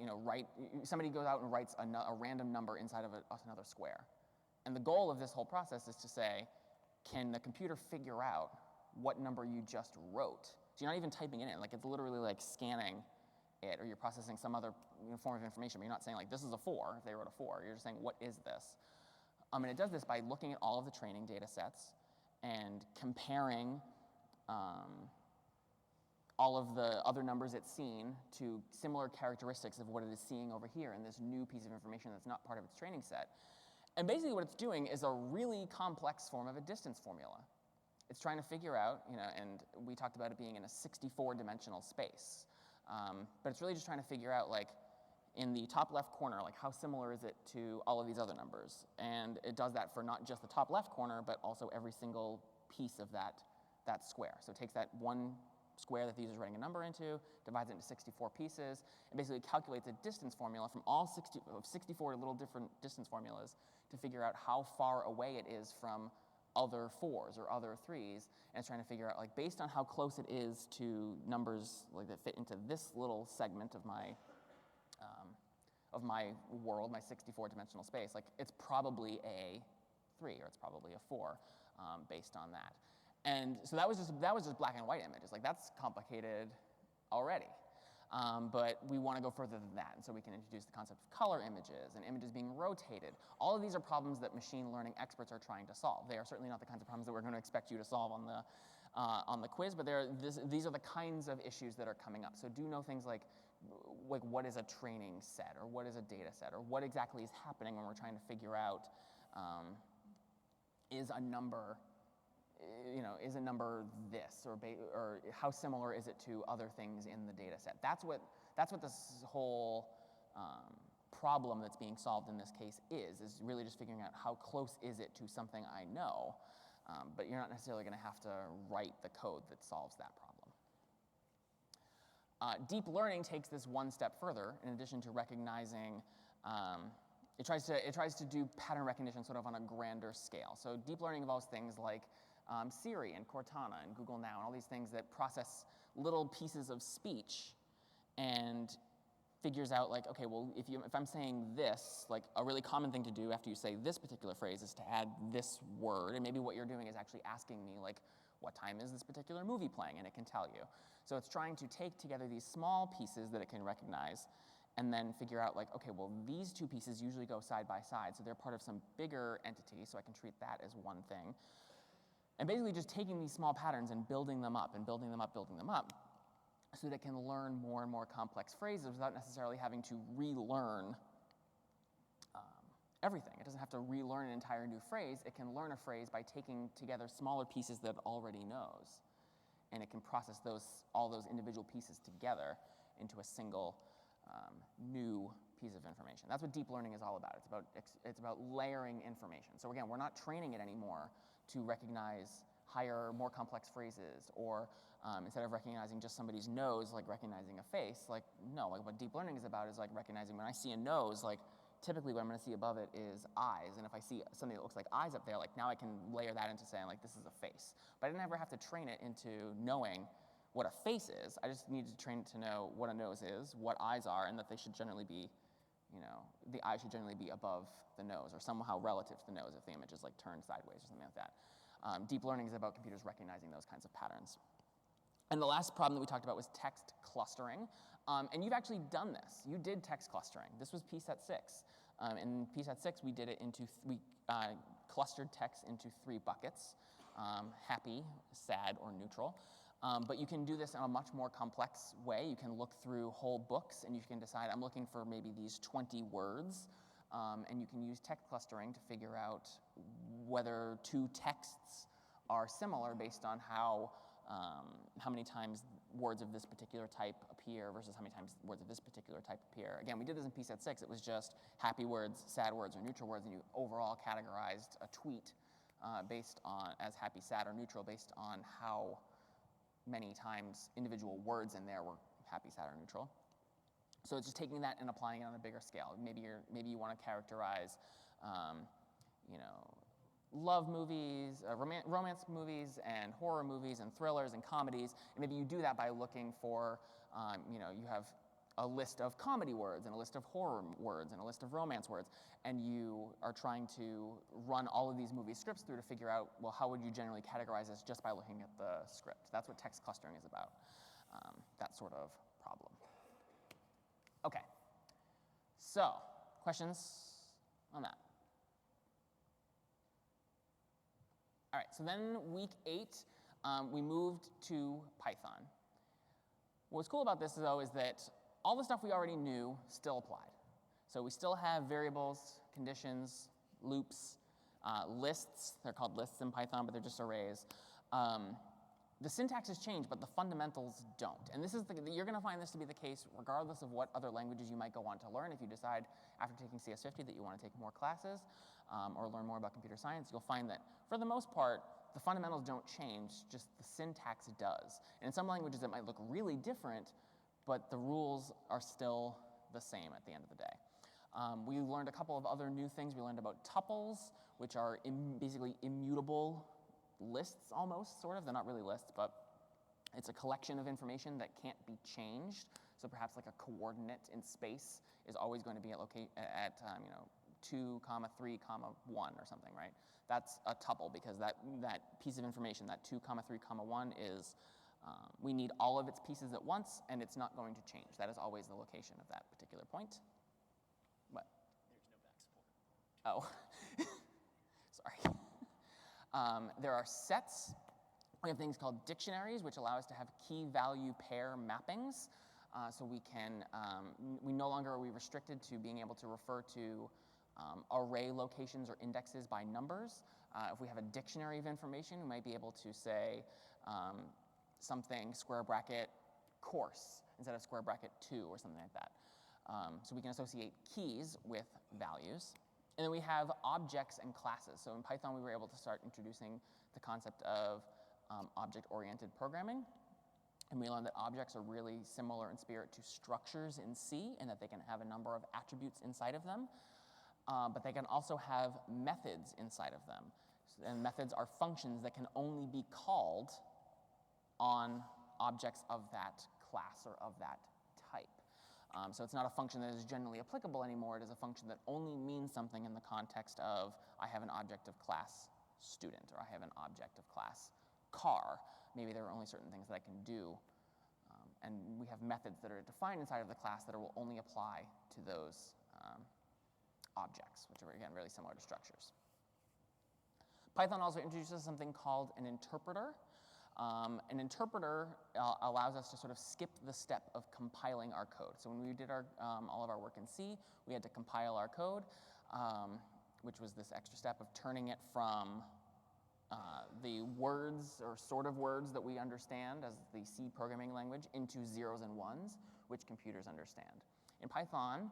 somebody goes out and writes a random number inside of another square. And the goal of this whole process is to say, can the computer figure out what number you just wrote? So you're not even typing it in, like it's literally like scanning it, or you're processing some other form of information, but you're not saying like, this is a 4, if they wrote a 4, you're just saying, what is this? And it does this by looking at all of the training data sets and comparing all of the other numbers it's seen to similar characteristics of what it is seeing over here in this new piece of information that's not part of its training set. And basically what it's doing is a really complex form of a distance formula. It's trying to figure out, and we talked about it being in a 64-dimensional space. But it's really just trying to figure out, like, in the top left corner, like how similar is it to all of these other numbers? And it does that for not just the top left corner, but also every single piece of that square. So it takes that one square that the user's writing a number into, divides it into 64 pieces, and basically calculates a distance formula from all 64 little different distance formulas to figure out how far away it is from other 4s or other 3s, and it's trying to figure out, like, based on how close it is to numbers like that fit into this little segment of my world, my 64-dimensional space, like it's probably a 3 or it's probably a 4 based on that. And so that was just black and white images. Like that's complicated already. But we want to go further than that, and so we can introduce the concept of color images and images being rotated. All of these are problems that machine learning experts are trying to solve. They are certainly not the kinds of problems that we're going to expect you to solve on the quiz, but these are the kinds of issues that are coming up. So do know things like what is a training set, or what is a data set, or what exactly is happening when we're trying to figure out is a number this, or how similar is it to other things in the data set? That's what this whole problem that's being solved in this case is really just figuring out how close is it to something I know, but you're not necessarily going to have to write the code that solves that problem. Deep learning takes this one step further. In addition to recognizing, it tries to do pattern recognition sort of on a grander scale. So deep learning involves things like Siri and Cortana and Google Now and all these things that process little pieces of speech and figures out, like, okay, well, if I'm saying this, like a really common thing to do after you say this particular phrase is to add this word, and maybe what you're doing is actually asking me, like, what time is this particular movie playing, and it can tell you. So it's trying to take together these small pieces that it can recognize and then figure out, like, okay, well, these two pieces usually go side by side, so they're part of some bigger entity, so I can treat that as one thing. And basically just taking these small patterns and building them up and building them up, so that it can learn more and more complex phrases without necessarily having to relearn everything. It doesn't have to relearn an entire new phrase. It can learn a phrase by taking together smaller pieces that it already knows. And it can process all those individual pieces together into a single new piece of information. That's what deep learning is all about. It's about layering information. So again, we're not training it anymore to recognize higher, more complex phrases, or instead of recognizing just somebody's nose, like recognizing a face, like, no, like what deep learning is about is like recognizing when I see a nose, like typically what I'm going to see above it is eyes, and if I see something that looks like eyes up there, like now I can layer that into saying, like, this is a face. But I didn't ever have to train it into knowing what a face is. I just needed to train it to know what a nose is, what eyes are, and that they should generally be, the eye should generally be above the nose, or somehow relative to the nose if the image is like turned sideways or something like that. Deep learning is about computers recognizing those kinds of patterns. And the last problem that we talked about was text clustering. And you've actually done this. You did text clustering. This was PSET 6. In PSET 6, we did it we clustered text into 3 buckets, happy, sad, or neutral. But you can do this in a much more complex way. You can look through whole books, and you can decide, I'm looking for maybe these 20 words, and you can use text clustering to figure out whether two texts are similar based on how many times words of this particular type appear versus how many times words of this particular type appear. Again, we did this in PSET 6. It was just happy words, sad words, or neutral words, and you overall categorized a tweet based on as happy, sad, or neutral based on how many times individual words in there were happy, sad, or neutral. So it's just taking that and applying it on a bigger scale. Maybe you want to characterize, love movies, romance movies, and horror movies, and thrillers, and comedies. And maybe you do that by looking for, you have a list of comedy words, and a list of horror words, and a list of romance words, and you are trying to run all of these movie scripts through to figure out, well, how would you generally categorize this just by looking at the script? That's what text clustering is about, that sort of problem. Okay, so questions on that? All right, so then week 8, we moved to Python. What's cool about this, though, is that all the stuff we already knew still applied. So we still have variables, conditions, loops, lists. They're called lists in Python, but they're just arrays. The syntax has changed, but the fundamentals don't. And this is you're going to find this to be the case regardless of what other languages you might go on to learn. If you decide after taking CS50 that you want to take more classes or learn more about computer science, you'll find that for the most part, the fundamentals don't change, just the syntax does. And in some languages, it might look really different, but the rules are still the same at the end of the day. We learned a couple of other new things. We learned about tuples, which are basically immutable lists almost, sort of. They're not really lists, but it's a collection of information that can't be changed. So perhaps like a coordinate in space is always going to be at 2, 3, 1 or something, right? That's a tuple because that piece of information, that 2, 3, 1 is, we need all of its pieces at once, and it's not going to change. That is always the location of that particular point. What? There's no back support. Oh, sorry. There are sets. We have things called dictionaries, which allow us to have key-value pair mappings. So we no longer are we restricted to being able to refer to array locations or indexes by numbers. If we have a dictionary of information, we might be able to say something square bracket course instead of square bracket 2 or something like that. So we can associate keys with values. And then we have objects and classes. So in Python, we were able to start introducing the concept of object-oriented programming. And we learned that objects are really similar in spirit to structures in C, and that they can have a number of attributes inside of them. But they can also have methods inside of them. And methods are functions that can only be called on objects of that class or of that type. So it's not a function that is generally applicable anymore. It is a function that only means something in the context of I have an object of class student, or I have an object of class car. Maybe there are only certain things that I can do. And we have methods that are defined inside of the class that will only apply to those objects, which are, again, really similar to structures. Python also introduces something called an interpreter. An interpreter allows us to sort of skip the step of compiling our code. So when we did all of our work in C, we had to compile our code, which was this extra step of turning it from the words or sort of words that we understand as the C programming language into zeros and ones, which computers understand. In Python,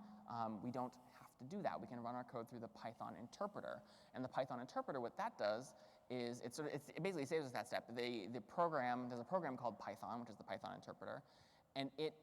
we don't have to do that. We can run our code through the Python interpreter. And the Python interpreter, what that does is it basically saves us that step. There's a program called Python, which is the Python interpreter, and it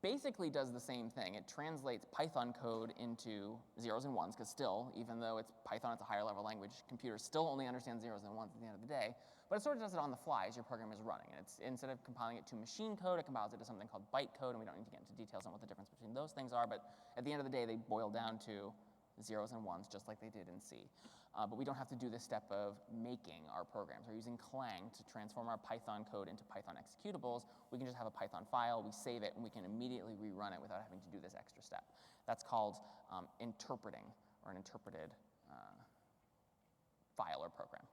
basically does the same thing. It translates Python code into zeros and ones, because still, even though it's Python, it's a higher level language, computers still only understand zeros and ones at the end of the day, but it sort of does it on the fly as your program is running. And instead of compiling it to machine code, it compiles it to something called byte code, and we don't need to get into details on what the difference between those things are, but at the end of the day, they boil down to zeros and ones, just like they did in C. But we don't have to do this step of making our programs. We're using Clang to transform our Python code into Python executables. We can just have a Python file, we save it, and we can immediately rerun it without having to do this extra step. That's called interpreting, or an interpreted file or program.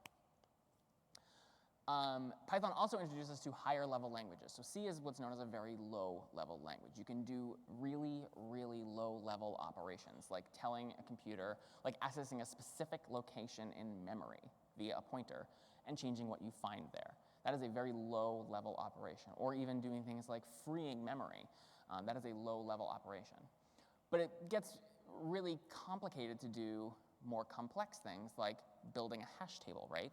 Python also introduces us to higher level languages. So C is what's known as a very low level language. You can do really, really low level operations, like telling a computer, like accessing a specific location in memory via a pointer and changing what you find there. That is a very low level operation. Or even doing things like freeing memory. That is a low level operation. But it gets really complicated to do more complex things like building a hash table, right?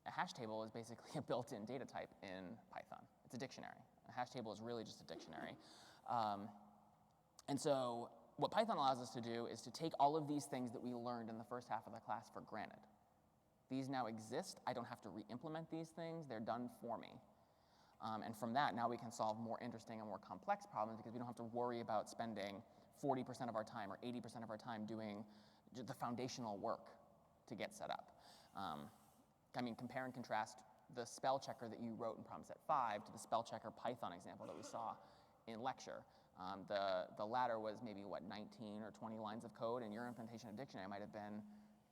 A hash table is basically a built-in data type in Python. It's a dictionary. A hash table is really just a dictionary. And so what Python allows us to do is to take all of these things that we learned in the first half of the class for granted. These now exist. I don't have to re-implement these things. They're done for me. And from that, now we can solve more interesting and more complex problems because we don't have to worry about spending 40% of our time or 80% of our time doing the foundational work to get set up. I mean, compare and contrast the spell checker that you wrote in problem set 5 to the spell checker Python example that we saw in lecture. The latter was maybe, 19 or 20 lines of code, and your implementation of dictionary might have been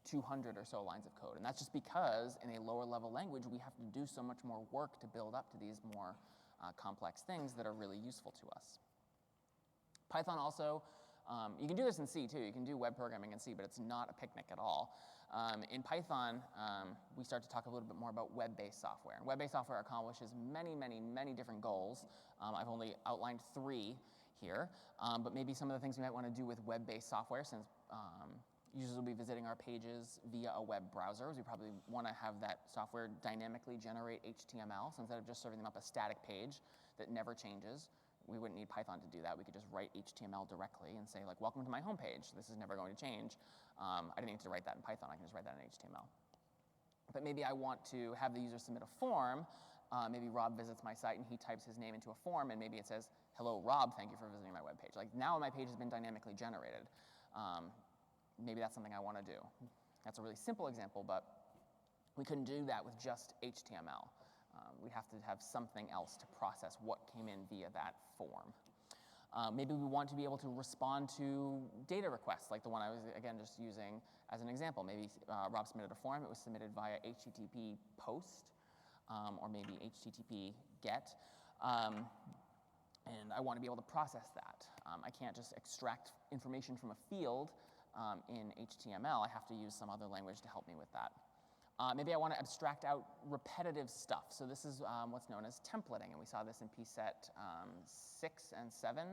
200 or so lines of code. And that's just because in a lower level language, we have to do so much more work to build up to these more complex things that are really useful to us. Python also, you can do this in C too. You can do web programming in C, but it's not a picnic at all. In Python, we start to talk a little bit more about web-based software. And web-based software accomplishes many, many, many different goals. I've only outlined 3 here, but maybe some of the things we might want to do with web-based software, since users will be visiting our pages via a web browser. We probably want to have that software dynamically generate HTML. So instead of just serving them up a static page that never changes, we wouldn't need Python to do that. We could just write HTML directly and say, like, welcome to my homepage. This is never going to change. I didn't need to write that in Python. I can just write that in HTML. But maybe I want to have the user submit a form. Maybe Rob visits my site and he types his name into a form, and maybe it says, hello, Rob, thank you for visiting my webpage. Like, now my page has been dynamically generated. Maybe that's something I want to do. That's a really simple example, but we couldn't do that with just HTML. We'd have to have something else to process what came in via that form. Maybe we want to be able to respond to data requests, like the one I was, again, just using as an example. Maybe Rob submitted a form. It was submitted via HTTP post, or maybe HTTP get. And I want to be able to process that. I can't just extract information from a field in HTML. I have to use some other language to help me with that. Maybe I want to abstract out repetitive stuff. So this is what's known as templating, and we saw this in PSET 6 and 7,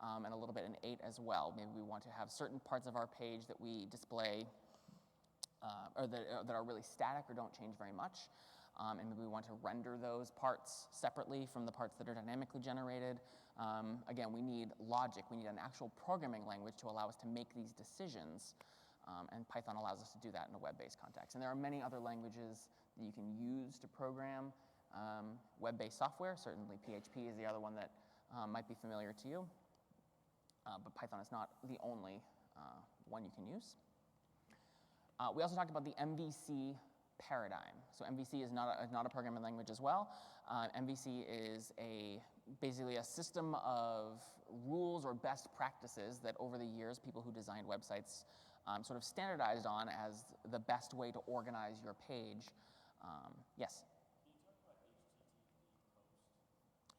and a little bit in 8 as well. Maybe we want to have certain parts of our page that we display, or that are really static or don't change very much. And maybe we want to render those parts separately from the parts that are dynamically generated. Again, we need logic. We need an actual programming language to allow us to make these decisions. And Python allows us to do that in a web-based context. And there are many other languages that you can use to program web-based software. Certainly PHP is the other one that might be familiar to you. But Python is not the only one you can use. We also talked about the MVC paradigm. So MVC is not a programming language as well. MVC is basically a system of rules or best practices that over the years people who designed websites sort of standardized on as the best way to organize your page. Yes? Can you talk about HTTP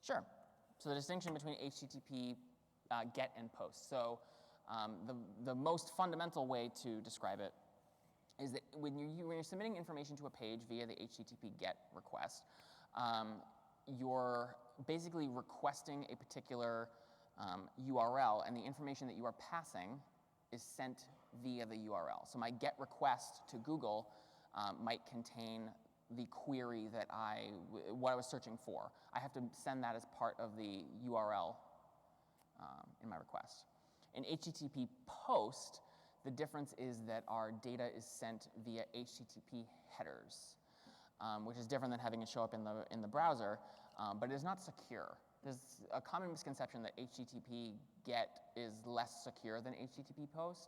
post? Sure. So the distinction between HTTP get and post. So the most fundamental way to describe it is that when you're submitting information to a page via the HTTP GET request, you're basically requesting a particular URL, and the information that you are passing is sent via the URL. So my GET request to Google might contain the query that what I was searching for. I have to send that as part of the URL in my request. In HTTP POST, the difference is that our data is sent via HTTP headers, which is different than having it show up in the browser, but it is not secure. There's a common misconception that HTTP GET is less secure than HTTP POST,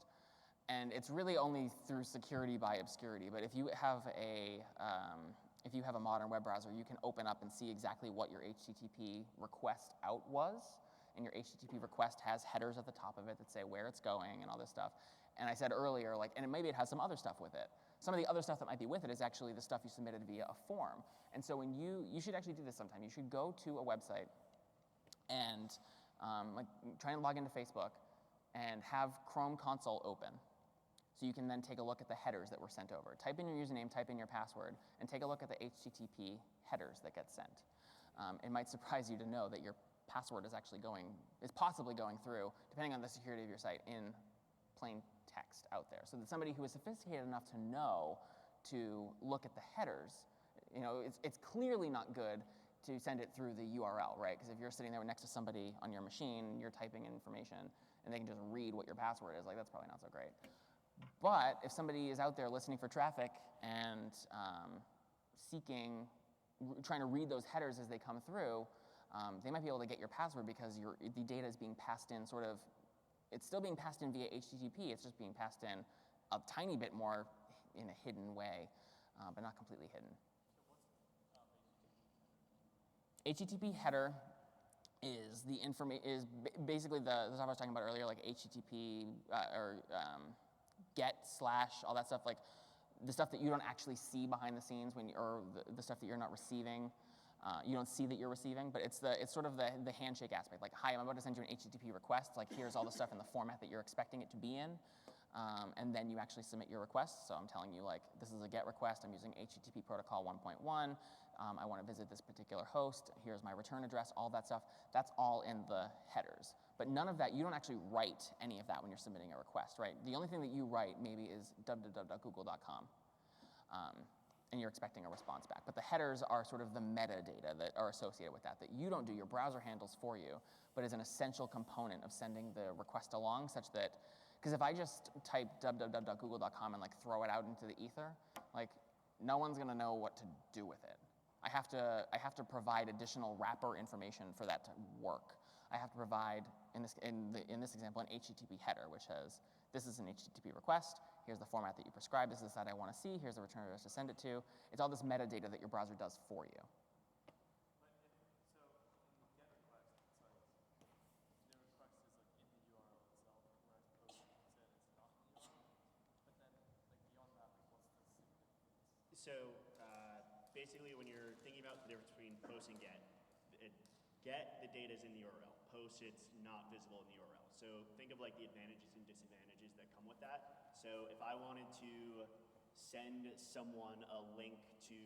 and it's really only through security by obscurity. But if you have a modern web browser, you can open up and see exactly what your HTTP request out was. And your HTTP request has headers at the top of it that say where it's going and all this stuff. And I said earlier, and maybe it has some other stuff with it. some of the other stuff that might be with it is actually the stuff you submitted via a form. And so when you should actually do this sometime. You should go to a website and like try and log into Facebook and have Chrome console open. So you can then take a look at the headers that were sent over. Type in your username, type in your password, and take a look at the HTTP headers that get sent. It might surprise you to know that your password is possibly going through, depending on the security of your site, in plain text out there. So that somebody who is sophisticated enough to know to look at the headers, it's clearly not good to send it through the URL, right? Because if you're sitting there next to somebody on your machine, you're typing in information, and they can just read what your password is, like that's probably not so great. But if somebody is out there listening for traffic and trying to read those headers as they come through, they might be able to get your password because the data is being passed in it's still being passed in via HTTP, it's just being passed in a tiny bit more in a hidden way, but not completely hidden. HTTP header is basically the stuff I was talking about earlier, like HTTP or get / all that stuff, like the stuff that you don't actually see behind the scenes or the stuff that you're not receiving. You don't see that you're receiving, but it's sort of the handshake aspect. Like, hi, I'm about to send you an HTTP request. Like, here's all the stuff in the format that you're expecting it to be in. And then you actually submit your request. So I'm telling you, like, this is a GET request. I'm using HTTP protocol 1.1. I want to visit this particular host. Here's my return address, all that stuff. That's all in the headers. But none of that, you don't actually write any of that when you're submitting a request, right? The only thing that you write maybe is www.google.com. And you're expecting a response back. But the headers are sort of the metadata that are associated with that you don't do. Your browser handles for you, but is an essential component of sending the request along, such that, because if I just type www.google.com and like throw it out into the ether, like no one's gonna know what to do with it. I have to provide additional wrapper information for that to work. I have to provide, in this example, an HTTP header, which says, this is an HTTP request, here's the format that you prescribe, this is the site I want to see, here's the return address to send it to. It's all this metadata that your browser does for you. But in GET request sites, the request is like in the URL itself, whereas post said it's not in the URL. But then, like beyond that, like what's the significance? So basically, when you're thinking about the difference between post and get, the data is in the URL. Post, it's not visible in the URL. So think of like the advantages and disadvantages that come with that. So if I wanted to send someone a link to,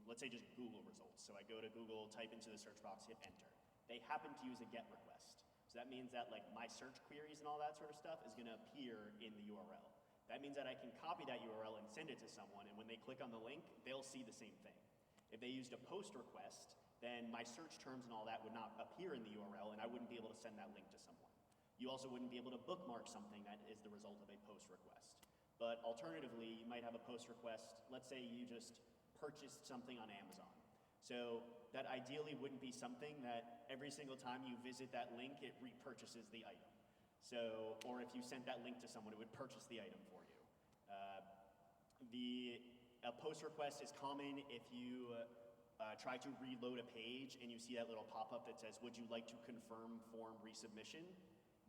let's say just Google results. So I go to Google, type into the search box, hit enter. They happen to use a GET request. So that means that like my search queries and all that sort of stuff is gonna appear in the URL. That means that I can copy that URL and send it to someone, and when they click on the link, they'll see the same thing. If they used a post request, then my search terms and all that would not appear in the URL, and I wouldn't be able to send that link to someone. You also wouldn't be able to bookmark something that is the result of a post request. But alternatively, you might have a post request, let's say you just purchased something on Amazon. So that ideally wouldn't be something that every single time you visit that link, it repurchases the item. So, or if you sent that link to someone, it would purchase the item for you. A post request is common if you try to reload a page and you see that little pop-up that says, would you like to confirm form resubmission?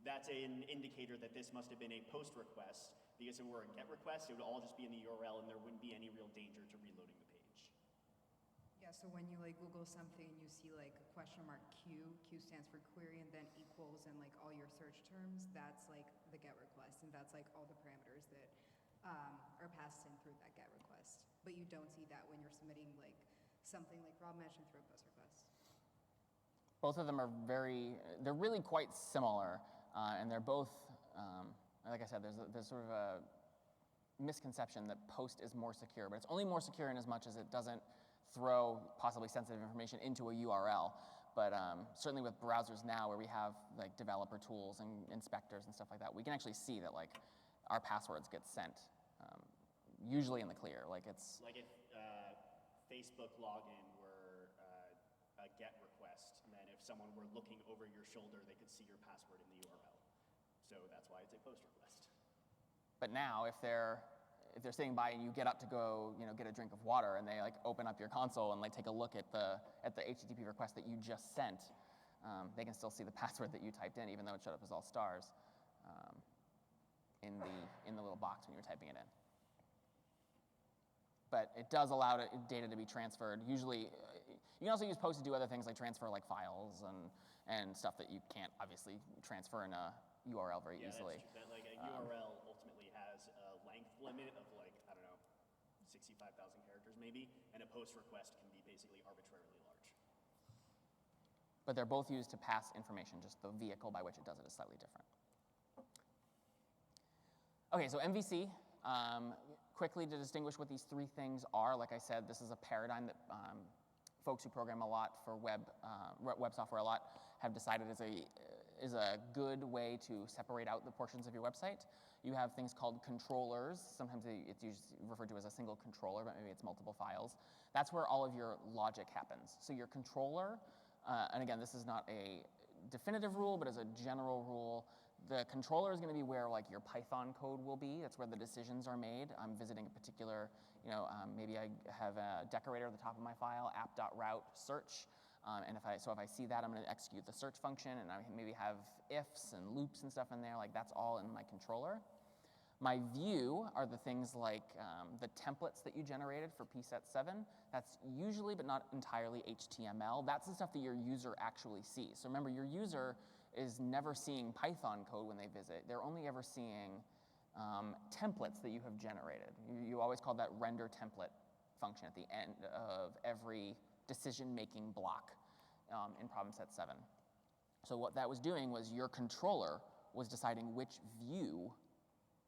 That's an indicator that this must have been a post request, because if it were a GET request, it would all just be in the URL and there wouldn't be any real danger to reloading the page. Yeah, so when you like Google something and you see like a question mark Q stands for query and then equals and like all your search terms, that's like the GET request, and that's like all the parameters that are passed in through that GET request. But you don't see that when you're submitting like something like Rob mentioned through a post request. Both of them are they're really quite similar, and they're both, like I said, there's sort of a misconception that post is more secure, but it's only more secure in as much as it doesn't throw possibly sensitive information into a URL. But certainly with browsers now, where we have like developer tools and inspectors and stuff like that, we can actually see that like our passwords get sent, usually in the clear. Like it's like if Facebook login were a GET request, and then if someone were looking over your shoulder, they could see your password in the URL. So that's why it's a post request. But now, if they're sitting by and you get up to go, get a drink of water, and they like open up your console and like take a look at the HTTP request that you just sent, they can still see the password that you typed in, even though it showed up as all stars in the little box when you were typing it in. but it does allow data to be transferred. Usually, you can also use post to do other things like transfer like files and stuff that you can't obviously transfer in a URL very easily. Yeah, that's true. That, like, a URL ultimately has a length limit of, like, I don't know, 65,000 characters maybe, and a post request can be basically arbitrarily large. But they're both used to pass information, just the vehicle by which it does it is slightly different. Okay, so MVC, quickly to distinguish what these three things are, like I said, this is a paradigm that folks who program a lot for web software a lot have decided is a good way to separate out the portions of your website. You have things called controllers. Sometimes it's usually referred to as a single controller, but maybe it's multiple files. That's where all of your logic happens. So your controller, and again, this is not a definitive rule, but as a general rule, the controller is going to be where like your Python code will be. That's where the decisions are made. I'm visiting a particular, maybe I have a decorator at the top of my file, app.route search. And if I see that, I'm going to execute the search function, and I maybe have ifs and loops and stuff in there. Like that's all in my controller. My view are the things like the templates that you generated for pset7. That's usually, but not entirely, HTML. That's the stuff that your user actually sees. So remember, your user is never seeing Python code when they visit. They're only ever seeing templates that you have generated. You always call that render template function at the end of every decision-making block in problem set 7. So what that was doing was your controller was deciding which view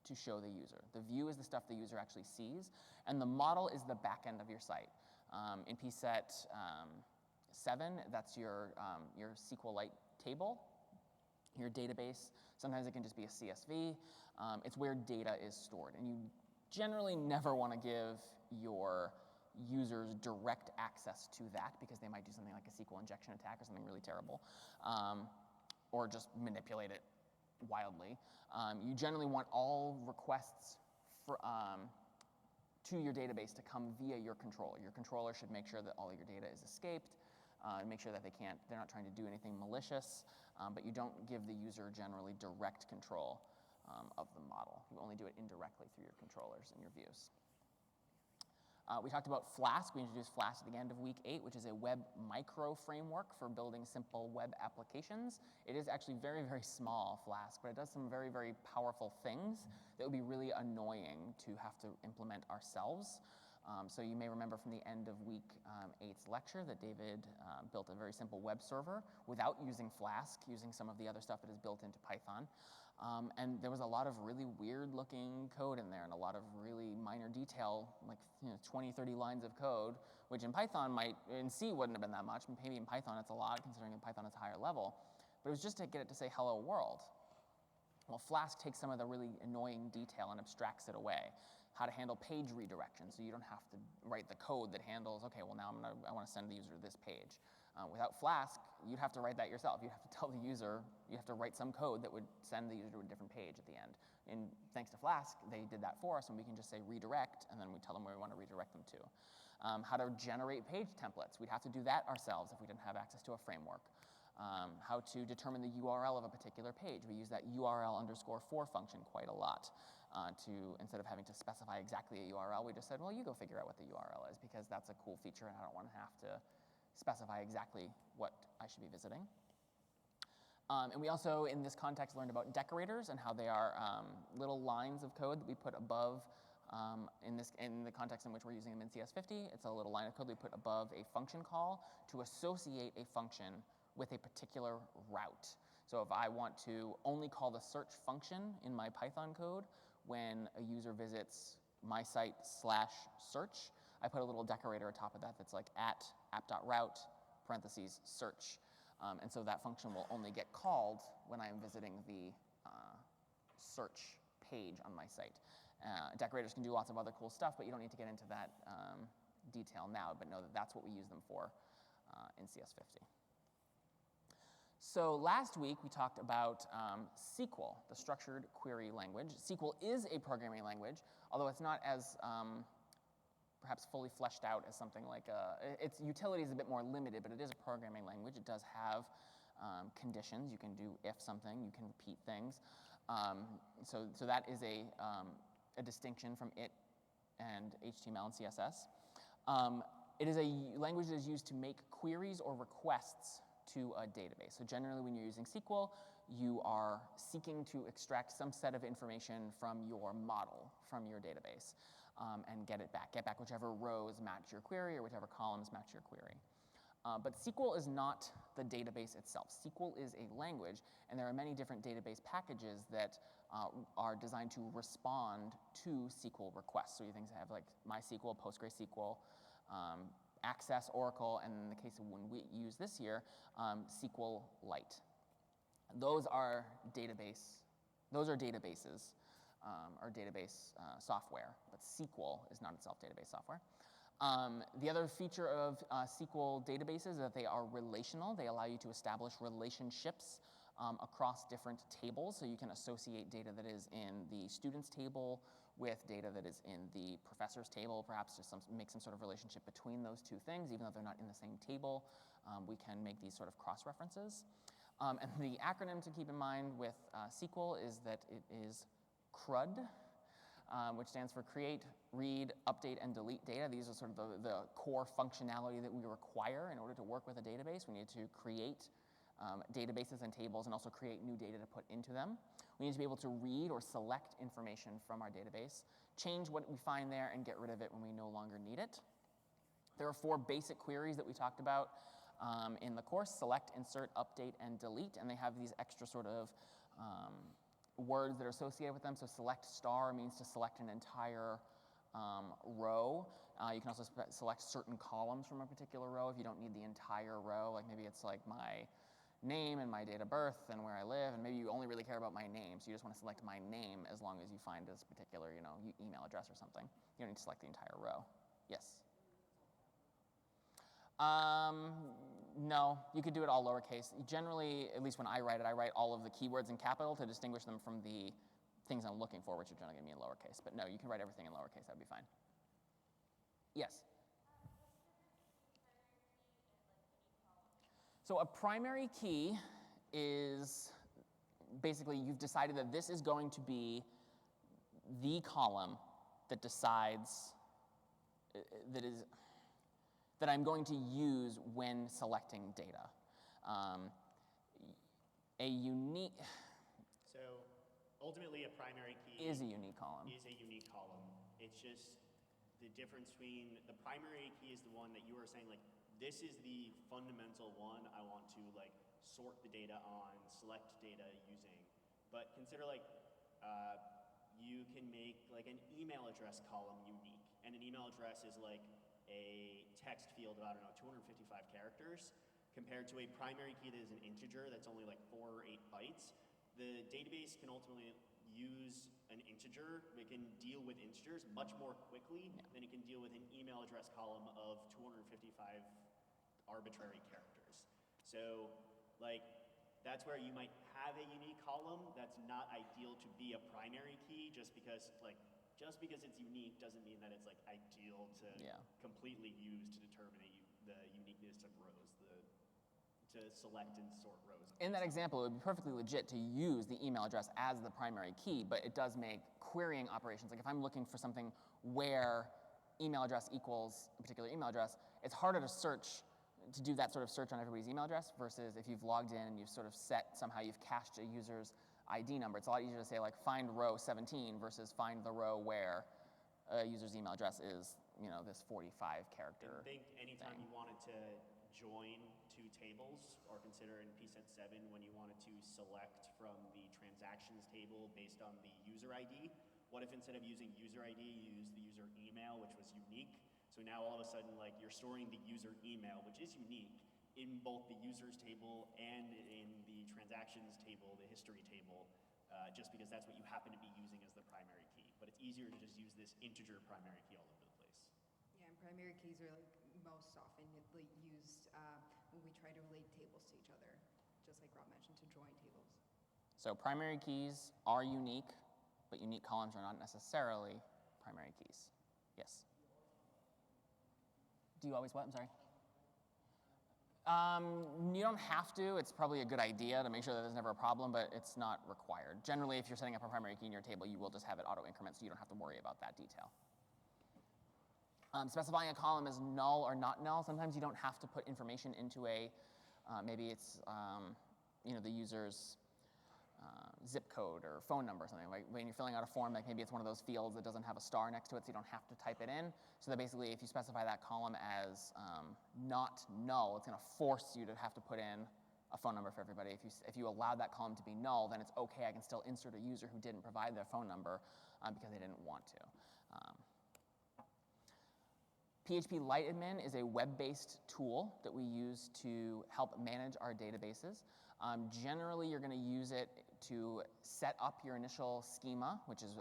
to show the user. The view is the stuff the user actually sees, and the model is the back end of your site. In pset 7, that's your SQLite table, your database. Sometimes it can just be a CSV. It's where data is stored, and you generally never want to give your users direct access to that because they might do something like a SQL injection attack or something really terrible, or just manipulate it wildly. You generally want all requests to your database to come via your controller. Your controller should make sure that all of your data is escaped, make sure that they're not trying to do anything malicious, but you don't give the user generally direct control of the model. You only do it indirectly through your controllers and your views. We talked about Flask. We introduced Flask at the end of week 8, which is a web micro framework for building simple web applications. It is actually very, very small, Flask, but it does some very, very powerful things that would be really annoying to have to implement ourselves. So you may remember from the end of week 8's lecture that David built a very simple web server without using Flask, using some of the other stuff that is built into Python. And there was a lot of really weird-looking code in there and a lot of really minor detail, like 20, 30 lines of code, which in Python in C wouldn't have been that much. Maybe in Python it's a lot, considering in Python it's a higher level. But it was just to get it to say hello world. Well, Flask takes some of the really annoying detail and abstracts it away. How to handle page redirection, so you don't have to write the code that handles, okay, well now I want to send the user to this page. Without Flask, you'd have to write that yourself. You'd have to tell the user, you have to write some code that would send the user to a different page at the end. And thanks to Flask, they did that for us, and we can just say redirect, and then we tell them where we want to redirect them to. How to generate page templates. We'd have to do that ourselves if we didn't have access to a framework. How to determine the URL of a particular page. We use that URL_for function quite a lot. Instead of having to specify exactly a URL, we just said, well, you go figure out what the URL is, because that's a cool feature and I don't want to have to specify exactly what I should be visiting. And we also, in this context, learned about decorators and how they are little lines of code that we put above, in the context in which we're using them in CS50, it's a little line of code we put above a function call to associate a function with a particular route. So if I want to only call the search function in my Python code when a user visits my site /search, I put a little decorator atop of that that's like @app.route parentheses search. And so that function will only get called when I'm visiting the search page on my site. Decorators can do lots of other cool stuff, but you don't need to get into that detail now, but know that that's what we use them for in CS50. So last week we talked about SQL, the structured query language. SQL is a programming language, although it's not as perhaps fully fleshed out as something like its utility is a bit more limited, but it is a programming language. It does have conditions. You can do if something, you can repeat things. So that is a distinction from it and HTML and CSS. It is a language that is used to make queries or requests to a database. So generally when you're using SQL, you are seeking to extract some set of information from your model, from your database, and get it back. Get back whichever rows match your query or whichever columns match your query. But SQL is not the database itself. SQL is a language, and there are many different database packages that are designed to respond to SQL requests. So you things have like MySQL, PostgreSQL, Access, Oracle, and in the case of when we use this here, SQLite. Those are databases, or database software, but SQL is not itself database software. The other feature of SQL databases is that they are relational. They allow you to establish relationships across different tables, so you can associate data that is in the students table with data that is in the professors table, perhaps just make some sort of relationship between those two things, even though they're not in the same table. We can make these sort of cross-references. And the acronym to keep in mind with SQL is that it is CRUD, which stands for Create, Read, Update, and Delete Data. These are sort of the core functionality that we require in order to work with a database. We need to create databases and tables and also create new data to put into them. We need to be able to read or select information from our database, change what we find there, and get rid of it when we no longer need it. There are 4 basic queries that we talked about in the course: select, insert, update, and delete, and they have these extra sort of words that are associated with them. So select star means to select an entire row. You can also select certain columns from a particular row if you don't need the entire row. Like maybe it's like my name and my date of birth and where I live, and maybe you only really care about my name, so you just want to select my name as long as you find this particular, email address or something. You don't need to select the entire row. Yes? No, you could do it all lowercase. Generally, at least when I write all of the keywords in capital to distinguish them from the things I'm looking for, which are generally going to be in lowercase. But no, you can write everything in lowercase. That would be fine. Yes? So a primary key is basically you've decided that this is going to be the column that decides, that I'm going to use when selecting data. A unique... So ultimately a primary key is a unique column. It's just the difference between the primary key is the one that you were saying, like, this is the fundamental one I want to like sort the data on, select data using. But consider like you can make like an email address column unique, and an email address is like a text field of, I don't know, 255 characters compared to a primary key that is an integer that's only like 4 or 8 bytes. The database can ultimately use an integer. It can deal with integers much more quickly than it can deal with an email address column of 255 arbitrary characters. So like that's where you might have a unique column that's not ideal to be a primary key just because it's unique doesn't mean that it's like ideal to completely use to determine the uniqueness of rows, to select and sort rows. In that example, it would be perfectly legit to use the email address as the primary key, but it does make querying operations, like if I'm looking for something where email address equals a particular email address, it's harder to do that sort of search on everybody's email address versus if you've logged in and you've sort of somehow you've cached a user's ID number. It's a lot easier to say like find row 17 versus find the row where a user's email address is, this 45 character. I think anytime you wanted to join 2 tables, or consider in P7 when you wanted to select from the transactions table based on the user ID, what if instead of using user ID, you use the user email, which was unique? So now all of a sudden, like, you're storing the user email, which is unique, in both the users table and in the transactions table, the history table, just because that's what you happen to be using as the primary key. But it's easier to just use this integer primary key all over the place. Yeah, and primary keys are like most often used when we try to relate tables to each other, just like Rob mentioned, to join tables. So primary keys are unique, but unique columns are not necessarily primary keys. Yes? Do you always what? I'm sorry. You don't have to. It's probably a good idea to make sure that there's never a problem, but it's not required. Generally, if you're setting up a primary key in your table, you will just have it auto-increment, so you don't have to worry about that detail. Specifying a column as null or not null. Sometimes you don't have to put information into a, maybe it's the user's zip code or phone number or something. Like when you're filling out a form, like maybe it's one of those fields that doesn't have a star next to it, so you don't have to type it in. So that basically, if you specify that column as not null, it's going to force you to have to put in a phone number for everybody. If you allow that column to be null, then it's okay. I can still insert a user who didn't provide their phone number because they didn't want to. PHP LiteAdmin is a web-based tool that we use to help manage our databases. Generally, you're going to use it to set up your initial schema, which is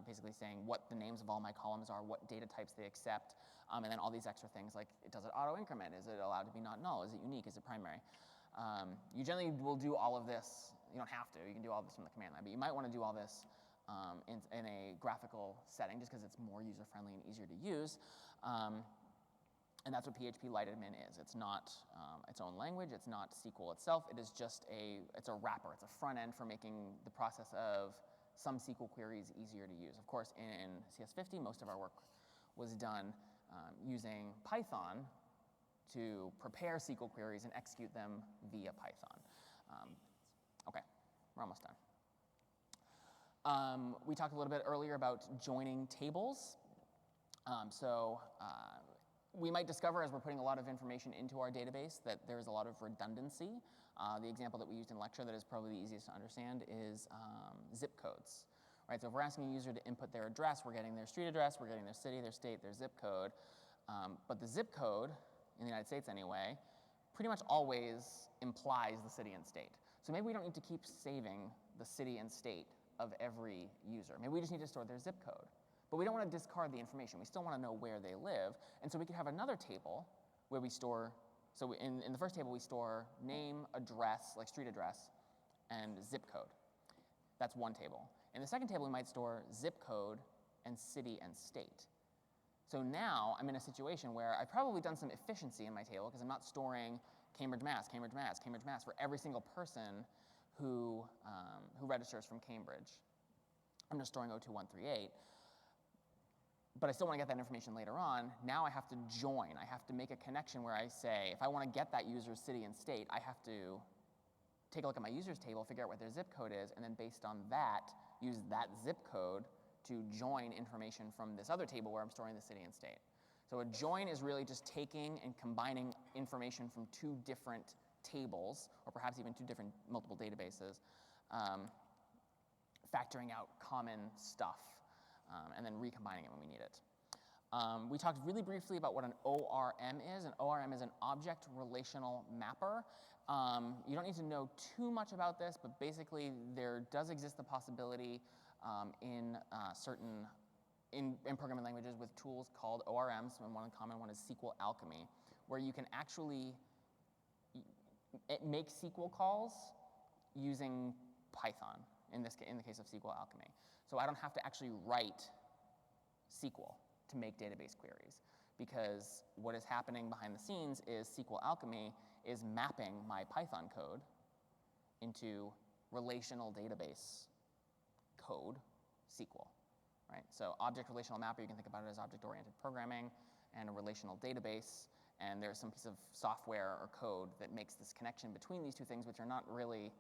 basically saying what the names of all my columns are, what data types they accept, and then all these extra things like, does it auto-increment? Is it allowed to be not null? Is it unique? Is it primary? You generally will do all of this. You don't have to. You can do all this from the command line, but you might want to do all this in a graphical setting just because it's more user-friendly and easier to use. And that's what PHP LiteAdmin is. It's not its own language. It's not SQL itself. It is just it's a wrapper. It's a front end for making the process of some SQL queries easier to use. Of course, in CS50, most of our work was done using Python to prepare SQL queries and execute them via Python. OK, we're almost done. We talked a little bit earlier about joining tables. We might discover as we're putting a lot of information into our database that there's a lot of redundancy. The example that we used in lecture that is probably the easiest to understand is zip codes. Right? So if we're asking a user to input their address, we're getting their street address, we're getting their city, their state, their zip code. But the zip code, in the United States anyway, pretty much always implies the city and state. So maybe we don't need to keep saving the city and state of every user. Maybe we just need to store their zip code. But we don't want to discard the information. We still want to know where they live. And so we could have another table where we store, in the first table we store name, address, like street address, and zip code. That's one table. In the second table we might store zip code and city and state. So now I'm in a situation where I've probably done some efficiency in my table because I'm not storing Cambridge, Mass, Cambridge, Mass, Cambridge, Mass for every single person who registers from Cambridge. I'm just storing 02138. But I still want to get that information later on. Now I have to join. I have to make a connection where I say, if I want to get that user's city and state, I have to take a look at my users table, figure out what their zip code is, and then based on that, use that zip code to join information from this other table where I'm storing the city and state. So a join is really just taking and combining information from two different tables, or perhaps even two different multiple databases, factoring out common stuff. And then recombining it when we need it. We talked really briefly about what an ORM is. An ORM is an object relational mapper. You don't need to know too much about this, but basically there does exist the possibility in programming languages with tools called ORMs, and one common one is SQL Alchemy, where you can actually make SQL calls using Python. In the case of SQL Alchemy. So I don't have to actually write SQL to make database queries, because what is happening behind the scenes is SQL Alchemy is mapping my Python code into relational database code SQL. Right? So object relational mapper, you can think about it as object-oriented programming, and a relational database, and there's some piece of software or code that makes this connection between these two things, which are not really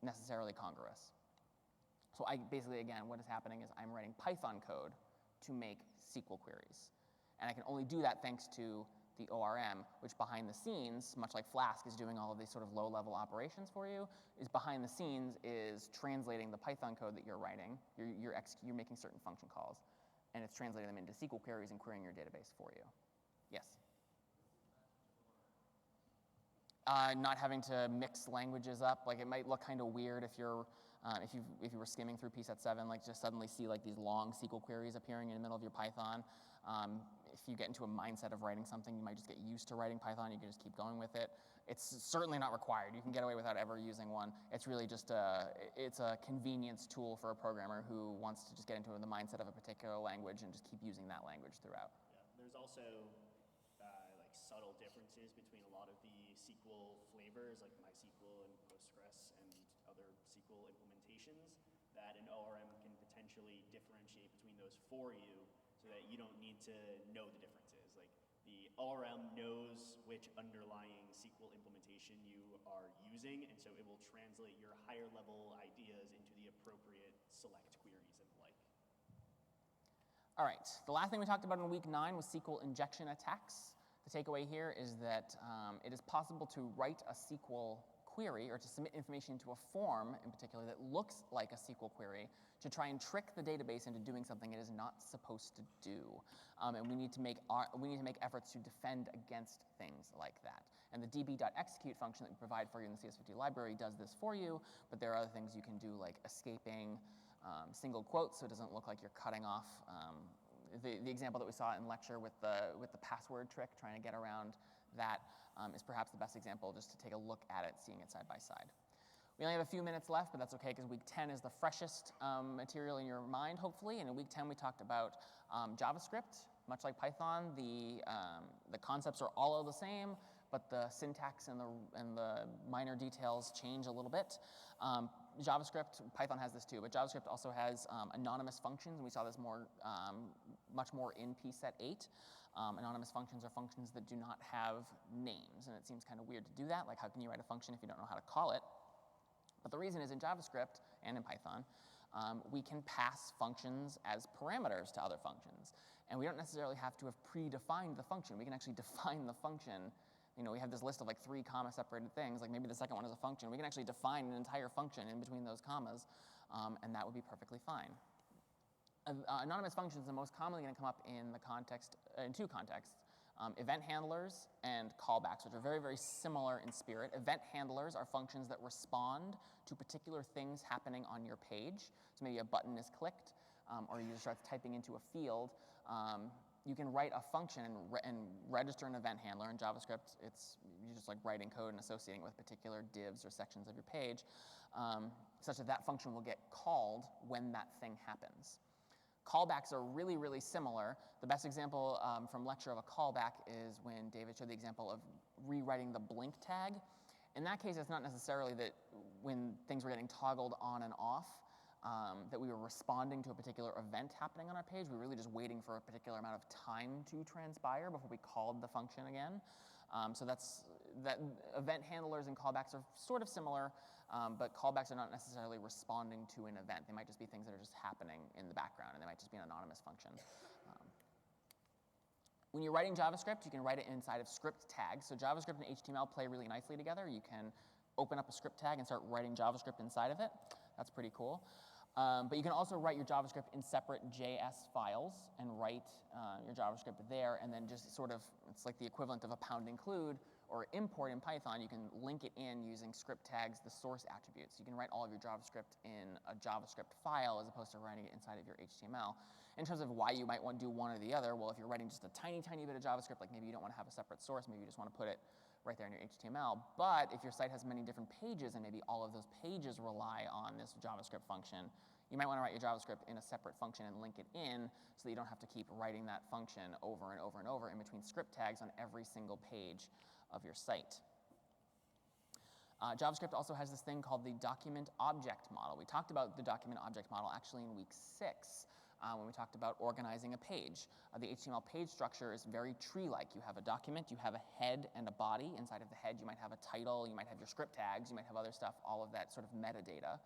necessarily congruous. So basically, again, what is happening is I'm writing Python code to make SQL queries. And I can only do that thanks to the ORM, which behind the scenes, much like Flask is doing all of these sort of low-level operations for you, is behind the scenes is translating the Python code that you're writing. You're making certain function calls, and it's translating them into SQL queries and querying your database for you. Yes? Not having to mix languages up. Like, it might look kind of weird if you're if you were skimming through PSET7, like just suddenly see like these long SQL queries appearing in the middle of your Python. If you get into a mindset of writing something, you might just get used to writing Python. You can just keep going with it. It's certainly not required. You can get away without ever using one. It's really just it's a convenience tool for a programmer who wants to just get into the mindset of a particular language and just keep using that language throughout. Yeah, there's also like subtle differences between a lot of the SQL flavors, like MySQL and Postgres and other SQL implementations, that an ORM can potentially differentiate between those for you, so that you don't need to know the differences. Like the all-around knows which underlying SQL implementation you are using, and so it will translate your higher level ideas into the appropriate select queries and the like. All right, the last thing we talked about in week 9 was SQL injection attacks. The takeaway here is that it is possible to write a SQL query or to submit information into a form in particular that looks like a SQL query to try and trick the database into doing something it is not supposed to do. And we need to make efforts to defend against things like that. And the db.execute function that we provide for you in the CS50 library does this for you, but there are other things you can do like escaping single quotes so it doesn't look like you're cutting off. The example that we saw in lecture with the password trick, trying to get around that, is perhaps the best example, just to take a look at it, seeing it side by side. We only have a few minutes left, but that's okay because week 10 is the freshest material in your mind, hopefully. And in week 10, we talked about JavaScript. Much like Python, the concepts are all the same, but the syntax and the minor details change a little bit. JavaScript, Python has this too, but JavaScript also has anonymous functions, and we saw this much more in pset 8. Anonymous functions are functions that do not have names, and it seems kind of weird to do that. Like, how can you write a function if you don't know how to call it? But the reason is in JavaScript and in Python, we can pass functions as parameters to other functions. And we don't necessarily have to have predefined the function. We can actually define the function. You know, we have this list of like 3 comma-separated things. Like maybe the second one is a function. We can actually define an entire function in between those commas, and that would be perfectly fine. Anonymous functions are most commonly going to come up in two contexts. Event handlers and callbacks, which are very, very similar in spirit. Event handlers are functions that respond to particular things happening on your page. So maybe a button is clicked, or a user starts typing into a field. You can write a function and register an event handler. In JavaScript, you're just like writing code and associating it with particular divs or sections of your page, such that that function will get called when that thing happens. Callbacks are really, really similar. The best example from lecture of a callback is when David showed the example of rewriting the blink tag. In that case, it's not necessarily that when things were getting toggled on and off, that we were responding to a particular event happening on our page. We were really just waiting for a particular amount of time to transpire before we called the function again. So that event handlers and callbacks are sort of similar, but callbacks are not necessarily responding to an event. They might just be things that are just happening in the background, and they might just be an anonymous function. When you're writing JavaScript, you can write it inside of script tags. So JavaScript and HTML play really nicely together. You can open up a script tag and start writing JavaScript inside of it. That's pretty cool. But you can also write your JavaScript in separate JS files and write your JavaScript there, and then just sort of, it's like the equivalent of a pound include or import in Python. You can link it in using script tags, the source attributes. You can write all of your JavaScript in a JavaScript file as opposed to writing it inside of your HTML. In terms of why you might want to do one or the other, well, if you're writing just a tiny, tiny bit of JavaScript, like maybe you don't want to have a separate source, maybe you just want to put it right there in your HTML. But if your site has many different pages and maybe all of those pages rely on this JavaScript function, you might want to write your JavaScript in a separate function and link it in so that you don't have to keep writing that function over and over and over in between script tags on every single page of your site. JavaScript also has this thing called the document object model. We talked about the document object model actually in week 6 when we talked about organizing a page. The HTML page structure is very tree-like. You have a document, you have a head and a body. Inside of the head, you might have a title, you might have your script tags, you might have other stuff, all of that sort of metadata.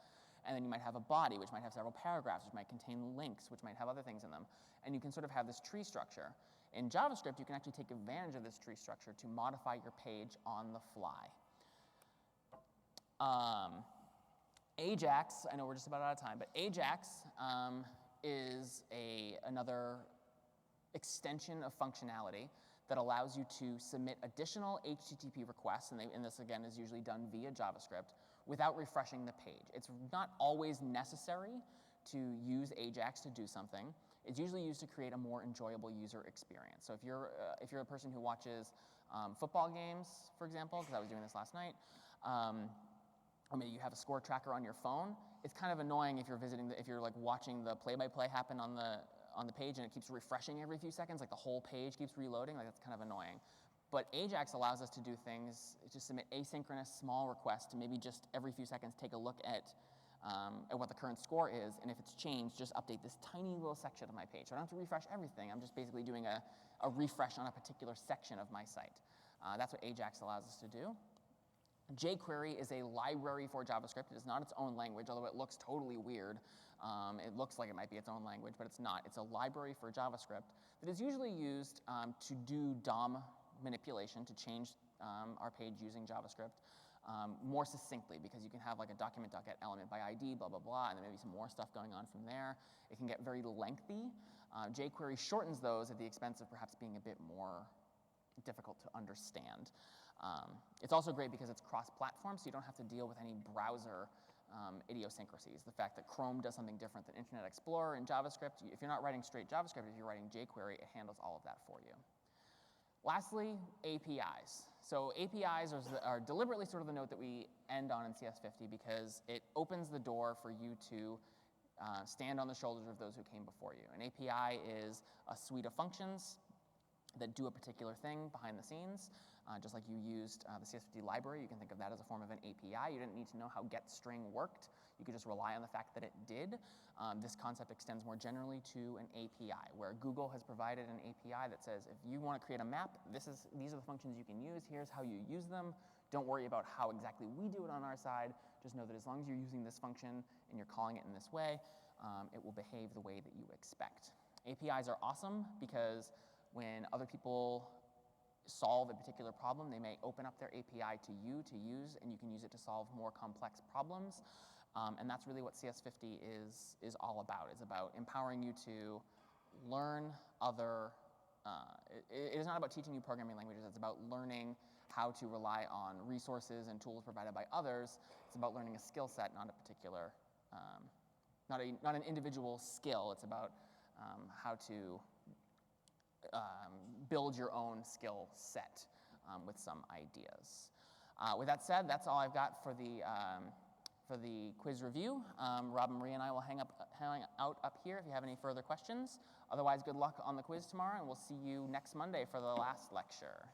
And then you might have a body, which might have several paragraphs, which might contain links, which might have other things in them. And you can sort of have this tree structure. In JavaScript, you can actually take advantage of this tree structure to modify your page on the fly. Ajax, I know we're just about out of time, but Ajax is another extension of functionality that allows you to submit additional HTTP requests, and this again is usually done via JavaScript, without refreshing the page. It's not always necessary to use Ajax to do something. It's usually used to create a more enjoyable user experience. So if you're a person who watches football games, for example, because I was doing this last night, or maybe you have a score tracker on your phone, it's kind of annoying if you're like watching the play-by-play happen on the page and it keeps refreshing every few seconds, like the whole page keeps reloading, like that's kind of annoying. But Ajax allows us to do things, to submit asynchronous small requests to maybe just every few seconds take a look at and what the current score is, and if it's changed, just update this tiny little section of my page. So I don't have to refresh everything. I'm just basically doing a refresh on a particular section of my site. That's what Ajax allows us to do. jQuery is a library for JavaScript. It is not its own language, although it looks totally weird. It looks like it might be its own language, but it's not. It's a library for JavaScript that is usually used to do DOM manipulation, to change our page using JavaScript more succinctly, because you can have like a document.get element by ID, blah, blah, blah, and then maybe some more stuff going on from there. It can get very lengthy. jQuery shortens those at the expense of perhaps being a bit more difficult to understand. It's also great because it's cross-platform, so you don't have to deal with any browser idiosyncrasies. The fact that Chrome does something different than Internet Explorer in JavaScript, if you're not writing straight JavaScript, if you're writing jQuery, it handles all of that for you. Lastly, APIs. So APIs are deliberately sort of the note that we end on in CS50 because it opens the door for you to stand on the shoulders of those who came before you. An API is a suite of functions that do a particular thing behind the scenes. Just like you used the CS50 library, you can think of that as a form of an API. You didn't need to know how getString worked. You could just rely on the fact that it did. This concept extends more generally to an API, where Google has provided an API that says, if you want to create a map, these are the functions you can use. Here's how you use them. Don't worry about how exactly we do it on our side. Just know that as long as you're using this function and you're calling it in this way, it will behave the way that you expect. APIs are awesome because when other people solve a particular problem, they may open up their API to you to use, and you can use it to solve more complex problems. And that's really what CS50 is all about. It's about empowering you to learn other, it is not about teaching you programming languages, it's about learning how to rely on resources and tools provided by others. It's about learning a skill set, not a particular, not an individual skill. It's about how to build your own skill set with some ideas. With that said, that's all I've got for the quiz review. Rob and Maria and I will hang out up here if you have any further questions. Otherwise, good luck on the quiz tomorrow, and we'll see you next Monday for the last lecture.